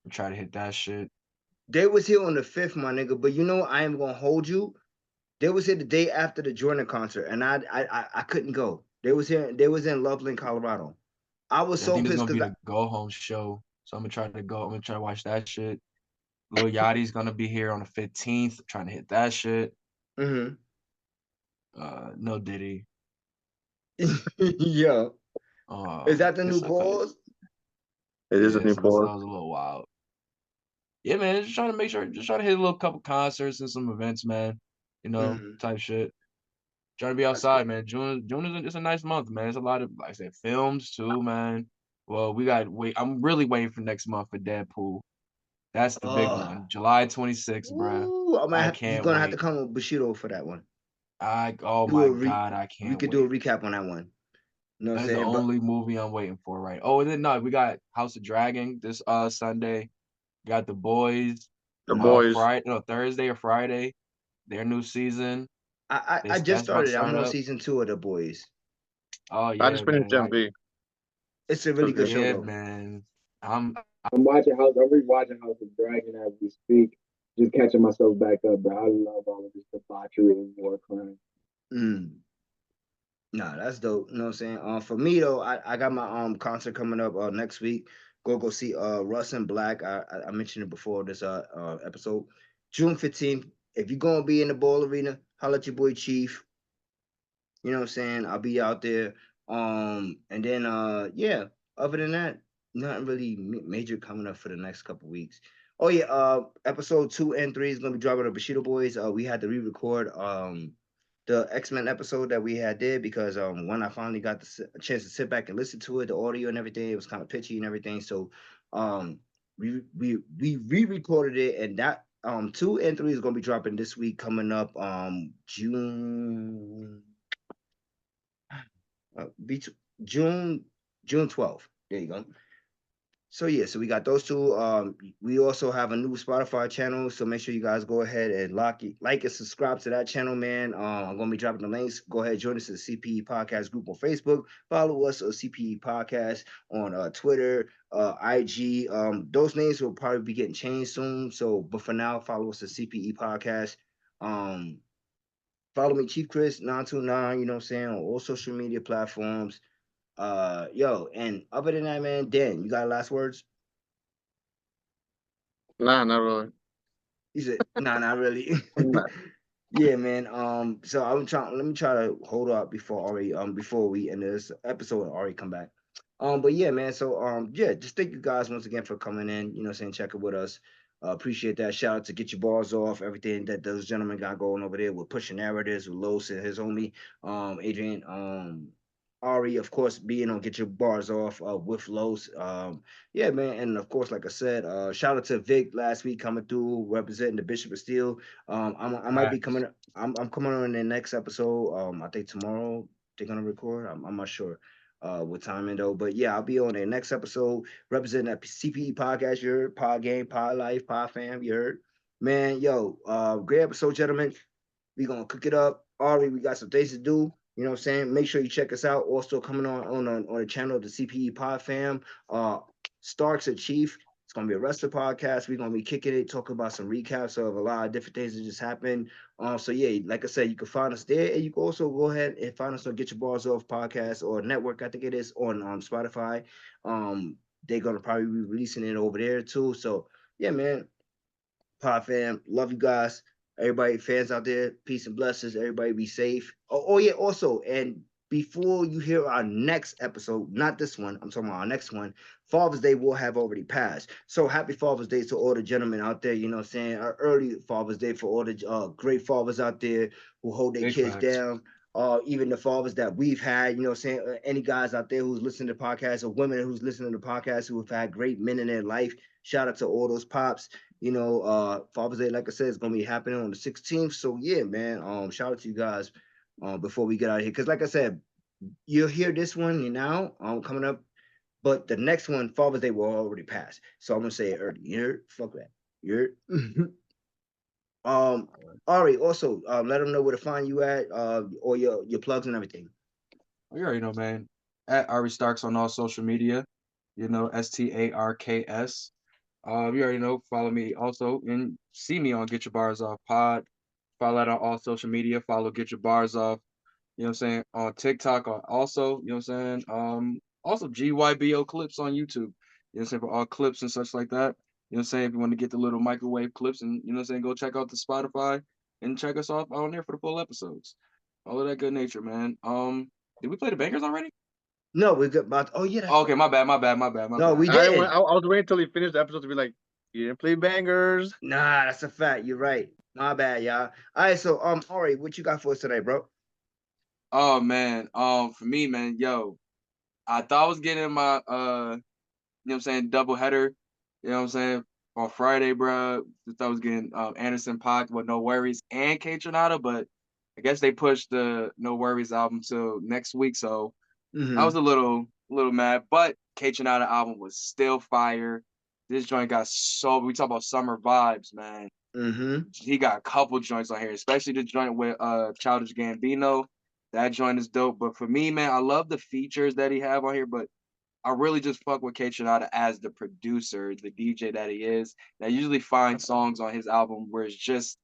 We try to hit that shit. They was here on the 5th, my nigga. But you know, I am gonna hold you. They was here the day after the Jordan concert, and I couldn't go. They was here. They was in Loveland, Colorado. I was Yeah, I so think this pissed gonna be because the go home show. So I'm gonna try to go. I'm gonna try to watch that shit. Lil Yachty's gonna be here on the 15th. Trying to hit that shit. Mhm. No Diddy. Yo, is that the new It's okay. pause? It is a Yeah, new so this pause. was a little wild. Yeah, man, just trying to make sure, just trying to hit a little couple concerts and some events, man. Mhm. Type shit. Trying to be That's good. outside, man. June is it's a nice month, man. It's a lot of, like I said, films too, man. Well, we got wait. I'm really waiting for next month for Deadpool. That's the big Oh, one, July 26th, bruh. ooh, I you're can't gonna have to wait. come with Bushido for that one. Oh Do my a re. God, I We can't could do a wait. recap on that one. You know what I'm That's the saying? But only movie I'm waiting for, right? Oh, and then no, we got House of Dragon this Sunday. Got The Boys The boys. Friday, no, Thursday or Friday. Their new season. I This just that's about to started. I'm start on up. season 2 of The Boys. Oh I yeah, just finished man. Gen V. It's a really That's good good. show Yeah, though. man. I'm I'm watching House. I'm rewatching House of Dragon as we speak. Just catching myself back up, bro. I love all of this debauchery and war crime. Mm. Nah, that's dope. You know what I'm saying? For me though, I got my concert coming up next week. Go see Russ and Black. I mentioned it before this episode. June 15th. If you're gonna be in the ball arena, holla at your boy Chief. You know what I'm saying? I'll be out there. And then yeah, other than that, nothing really major coming up for the next couple weeks. Oh yeah, episode 2 and 3 is gonna be dropping the Bushido Boys. We had to re-record the X-Men episode that we had did because when I finally got a chance to sit back and listen to it, the audio and everything, it was kind of pitchy and everything. So um we re-recorded it, and that 2 and 3 is gonna be dropping this week coming up uh, be- June June 12th. There you go. So yeah, so we got those two. We also have a new Spotify channel, so make sure you guys go ahead and like and subscribe to that channel, man. I'm gonna be dropping the links. Go ahead, join us at the CPE Podcast group on Facebook. Follow us at CPE Podcast on Twitter, IG. Those names will probably be getting changed soon. So, but for now, follow us at CPE Podcast. Um, Follow me, Chief Chris 929. You know what I'm saying, on all social media platforms. Yo, and other than that, man, Dan, you got last words? Nah, not really. He said, "Nah, not really." Nah. Yeah, man. So I'm trying. Let me try to hold up before we end this episode and Ari come back. But yeah, man. So yeah, just thank you guys once again for coming in. You know, saying checking with us. Appreciate that. Shout out to Get Your Bars Off. Everything that those gentlemen got going over there with pushing narratives with Los and his homie, Adrian, Ari, of course, being on Get Your Bars Off with Los. Yeah, man, and of course, like I said, shout out to Vic last week coming through representing the Bishop of Steel. I might be facts. coming. I'm coming on in the next episode. I think tomorrow they're gonna record. I'm not sure what timing though, but yeah, I'll be on the next episode representing that CPE podcast. You heard Pod Game, Pod Life, Pod Fam. You heard, man. Yo, great episode, gentlemen. We gonna cook it up. Ari, we got some things to do. You know what I'm saying? Make sure you check us out. Also coming on the channel of the CPE Pod Fam. Starks and Chief. It's gonna be a wrestler podcast. We're gonna be kicking it, talking about some recaps of a lot of different things that just happened. So yeah, like I said, you can find us there, and you can also go ahead and find us on Get Your Balls Off podcast or network. I think it is on Spotify. They're gonna probably be releasing it over there too. So yeah, man. Pod fam, love you guys. Everybody, fans out there, peace and blessings. Everybody be safe. Oh yeah, also, and before you hear our next episode, not this one, I'm talking about our next one, Father's Day will have already passed. So happy Father's Day to all the gentlemen out there, you know what I'm saying? Early Father's Day for all the great fathers out there who hold their Big kids facts. down. Even the fathers that we've had, you know what I'm saying? Any guys out there who's listening to podcasts or women who's listening to podcasts who have had great men in their life. Shout out to all those pops. Father's Day, like I said, is gonna be happening on the 16th. So yeah, man. Shout out to you guys before we get out of here. Because like I said, you'll hear this one now coming up, but the next one, Father's Day, will already pass. So I'm gonna say it early. You're fuck that. You're um Ari, also let them know where to find you at, or your plugs and everything. You already know, man. at Ari Starks on all social media. You know, STARKS. You already know. Follow me also and see me on Get Your Bars Off Pod. Follow that on all social media. Follow Get Your Bars Off. You know what I'm saying? On TikTok also, you know what I'm saying? Also GYBO clips on YouTube. You know what I'm saying? For all clips and such like that. You know what I'm saying? If you want to get the little microwave clips and you know what I'm saying, go check out the Spotify and check us off on there for the full episodes. All of that good nature, man. Did we play the bangers already? No, we got about. Oh yeah, that's Oh, okay, right. my bad, my bad, my bad, my No, bad. we didn't. I was waiting until he finished the episode to be like, you didn't play bangers. Nah, that's a fact. You're right. My bad, y'all. All right, so Ori, what you got for us today, bro? Oh man, for me, man, yo, I thought I was getting my you know what I'm saying, double header, you know what I'm saying, on Friday, bro. Just thought I was getting Anderson .Paak with No Worries and K Tronada, but I guess they pushed the No Worries album till next week, so I was Mm-hmm. a little mad. But K Tronada album was still fire. This joint got so we talk about summer vibes, man. Mm-hmm. He got a couple joints on here, especially the joint with Childish Gambino. That joint is dope. But for me, man, I love the features that he have on here, but I really just fuck with K Tronada as the producer, the DJ that he is. And I usually find songs on his album where it's just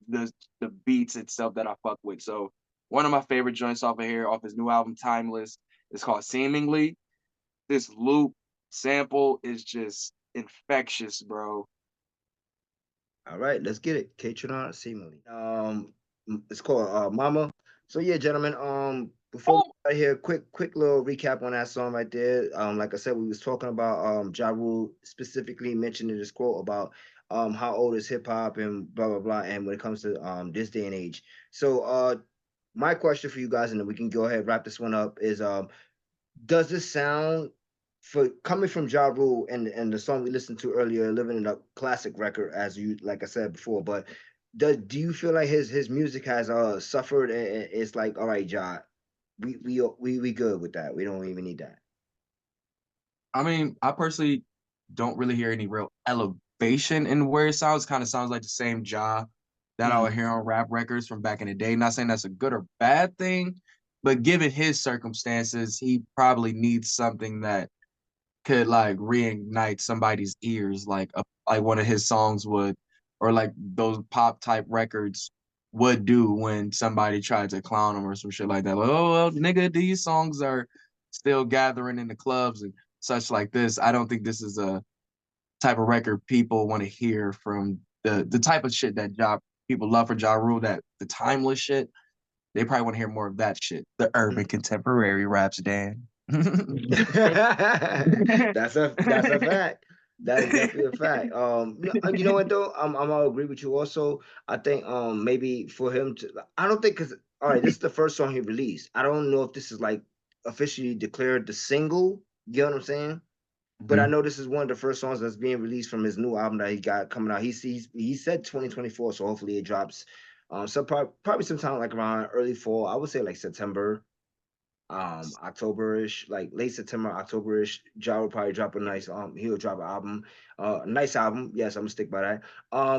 the the beats itself that I fuck with. So one of my favorite joints off of here, off his new album Timeless, is called Seemingly. This loop sample is just infectious, bro. All right, let's get it. K-Tron seemingly. It's called Mama. So yeah, gentlemen. Before we Oh, get out of here, quick little recap on that song right there. Like I said, we was talking about Ja Rule specifically mentioned in this quote about how old is hip hop and blah blah blah. And when it comes to this day and age, so my question for you guys, and then we can go ahead and wrap this one up, is does this sound for coming from Ja Rule and the song we listened to earlier, "Living in a Classic" record, as you like I said before, but do you feel like his music has suffered and it's like, all right, Ja, we good with that. We don't even need that. I mean, I personally don't really hear any real elevation in where it sounds. Kind of sounds like the same Ja that I would Mm-hmm. hear on rap records from back in the day. Not saying that's a good or bad thing, but given his circumstances, he probably needs something that could like reignite somebody's ears, like one of his songs would, or like those pop type records would do when somebody tried to clown him or some shit like that. Like, oh well, nigga, these songs are still gathering in the clubs and such like this. I don't think this is a type of record people want to hear from the type of shit that people love for Ja Rule, that the timeless shit. They probably want to hear more of that shit. The urban contemporary raps, Dan. That's a fact. That is definitely a fact. You know what though? I'm gonna agree with you also. I think maybe for him to, I don't think, because all right, this is the first song he released. I don't know if this is like officially declared the single. You know what I'm saying? But I Mhm. know this is one of the first songs that's being released from his new album that he got coming out. He said 2024, so hopefully it drops. So probably sometime like around early fall. I would say like September, October-ish, like late September, October-ish. Ja will probably drop a nice he'll drop an album. A nice album. Yes, I'm gonna stick by that.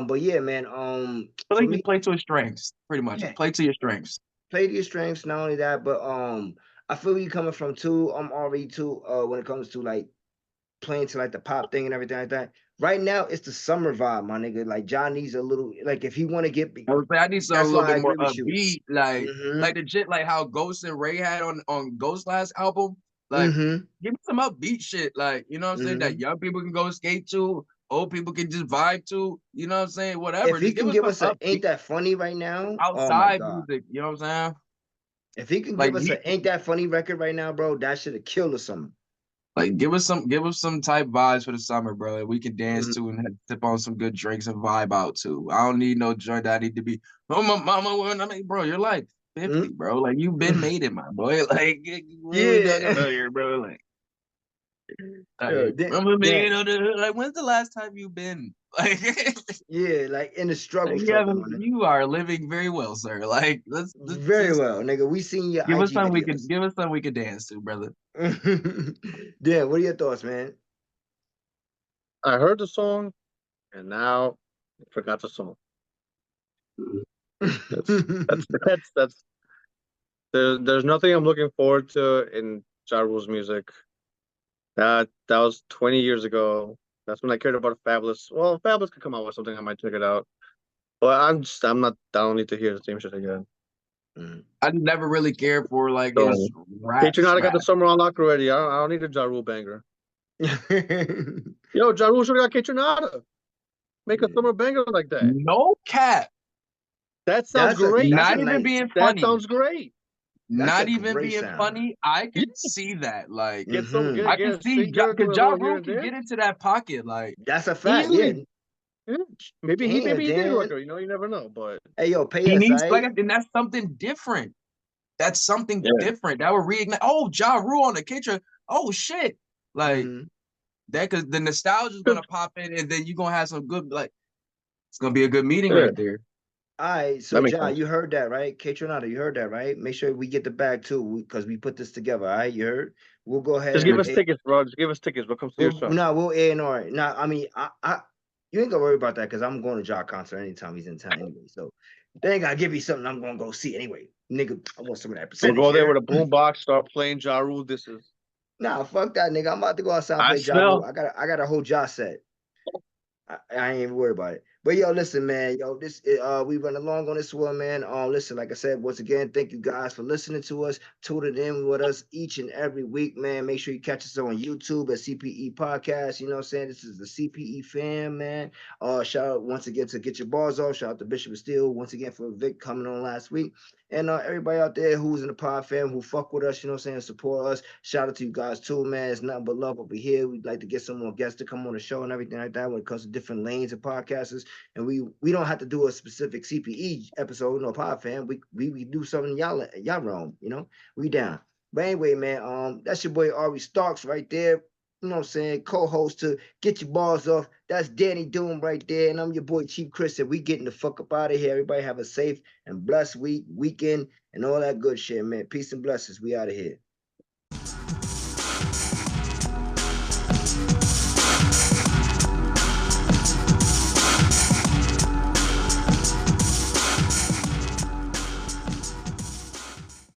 But yeah, man, So for he me, just play to his strengths, pretty much. yeah, Play to your strengths. play to your strengths, not only that, but I feel you coming from too, already too, when it comes to like playing to like the pop thing and everything like that. Right now, it's the summer vibe, my nigga. Like John needs a little, like if he want to get, I would say I need something a that's little why I bit more agree with you. upbeat, Mm-hmm. like the shit like how Ghost and Ray had on Ghost last album. Like, Mm-hmm. give me some upbeat shit, like you know what I'm saying, that Mm-hmm. young people can go skate to, old people can just vibe to. You know what I'm saying? Whatever. If he Just give can us give some us a upbeat "Ain't That Funny" right now, oh my outside god. music. You know what I'm saying? If he can Like give us he a "Ain't That Funny" record right now, bro, that should have killed us some. Like give us some type vibes for the summer, bro, that we can dance Mm-hmm. to and sip on some good drinks and vibe out to. I don't need no joint that I need to be. Oh my mama, when I mean, bro, you're like 50, bro. Like you've been Mm-hmm. made it, my boy. Like what are we talking Yeah. about here, bro? Yo, Like I'm being damn. on the like. When's the last time you been like? Yeah, like in the Like, struggle, my nigga. you are living very well, sir. Like let's Very just well, nigga. We seen your give us IG something videos. we could dance to, brother. Damn, what are your thoughts, man? I heard the song and now I forgot the song. That's there's nothing I'm looking forward to in Ja Rule's music. That was 20 years ago. That's when I cared about Fabulous. Well, if Fabulous could come out with something, I might check it out. But I'm not. I don't need to hear the same shit again. Mm. I never really cared for like So, his rap Kaytranada got the smash. summer on lock already. I don't need a Ja Rule banger. Yo, Ja Rule should have got Kaytranada. Make a summer banger like that. No cap. That sounds that's a great. that's a Not even nice being That funny. sounds great. that's a Not even great being sound. funny. I Yeah, can see that. Like get some, Hmm I get can a see singer, do because a Ja little here Rule and can there. get into that pocket like That's a fact. Yeah. easily. Yeah. Maybe Damn, he did a Dan. record. You never know. But Hey, yo, pay He us, needs right? like, and that's something different. That's something yeah, different. That would reignite. Oh, Ja Rule on the kitchen. Oh shit. Like Mm-hmm. that, because the nostalgia is gonna pop in, and then you're gonna have some good like. It's gonna be a good meeting yeah, right there. All right, that so makes Ja, sense. you heard that, right? Kaytranada, you heard that, right? Make sure we get the bag too, because we put this together. All right, you heard? We'll go ahead Just and give us tickets, bro. Just give us tickets. What comes to your show? we'll A and R. Now, I mean, you ain't gonna worry about that because I'm going to Ja concert anytime he's in town anyway. So they ain't gotta give me something I'm gonna go see anyway, nigga. I want some of that We'll percentage go there here. with a boombox, start playing Ja Rule disses. Nah, fuck that, nigga. I'm about to go outside and I play Ja Rule. smell. I got a whole Ja set. I ain't even worried about it. But yo, listen, man, yo, this we run along on this one, man. Listen, like I said, once again, thank you guys for listening to us, tuning in with us each and every week, man. Make sure you catch us on YouTube at CPE Podcast. You know what I'm saying? This is the CPE fam, man. Shout out once again to Get Your Bars Off. Shout out to Bishop Steele once again for Vic coming on last week. And everybody out there who's in the pod fam who fuck with us, you know what I'm saying, support us. Shout out to you guys too, man. It's nothing but love over here. We'd like to get some more guests to come on the show and everything like that when it comes to different lanes of podcasters. And we don't have to do a specific CPE episode, no pod fam. We do something y'all wrong, you know. We down. But anyway, man, that's your boy Ari Starks right there. You know what I'm saying? Co-host to Get Your Balls Off. That's Danny Doom right there. And I'm your boy Chief Chris. And we getting the fuck up out of here. Everybody have a safe and blessed weekend, and all that good shit, man. Peace and blessings. We out of here.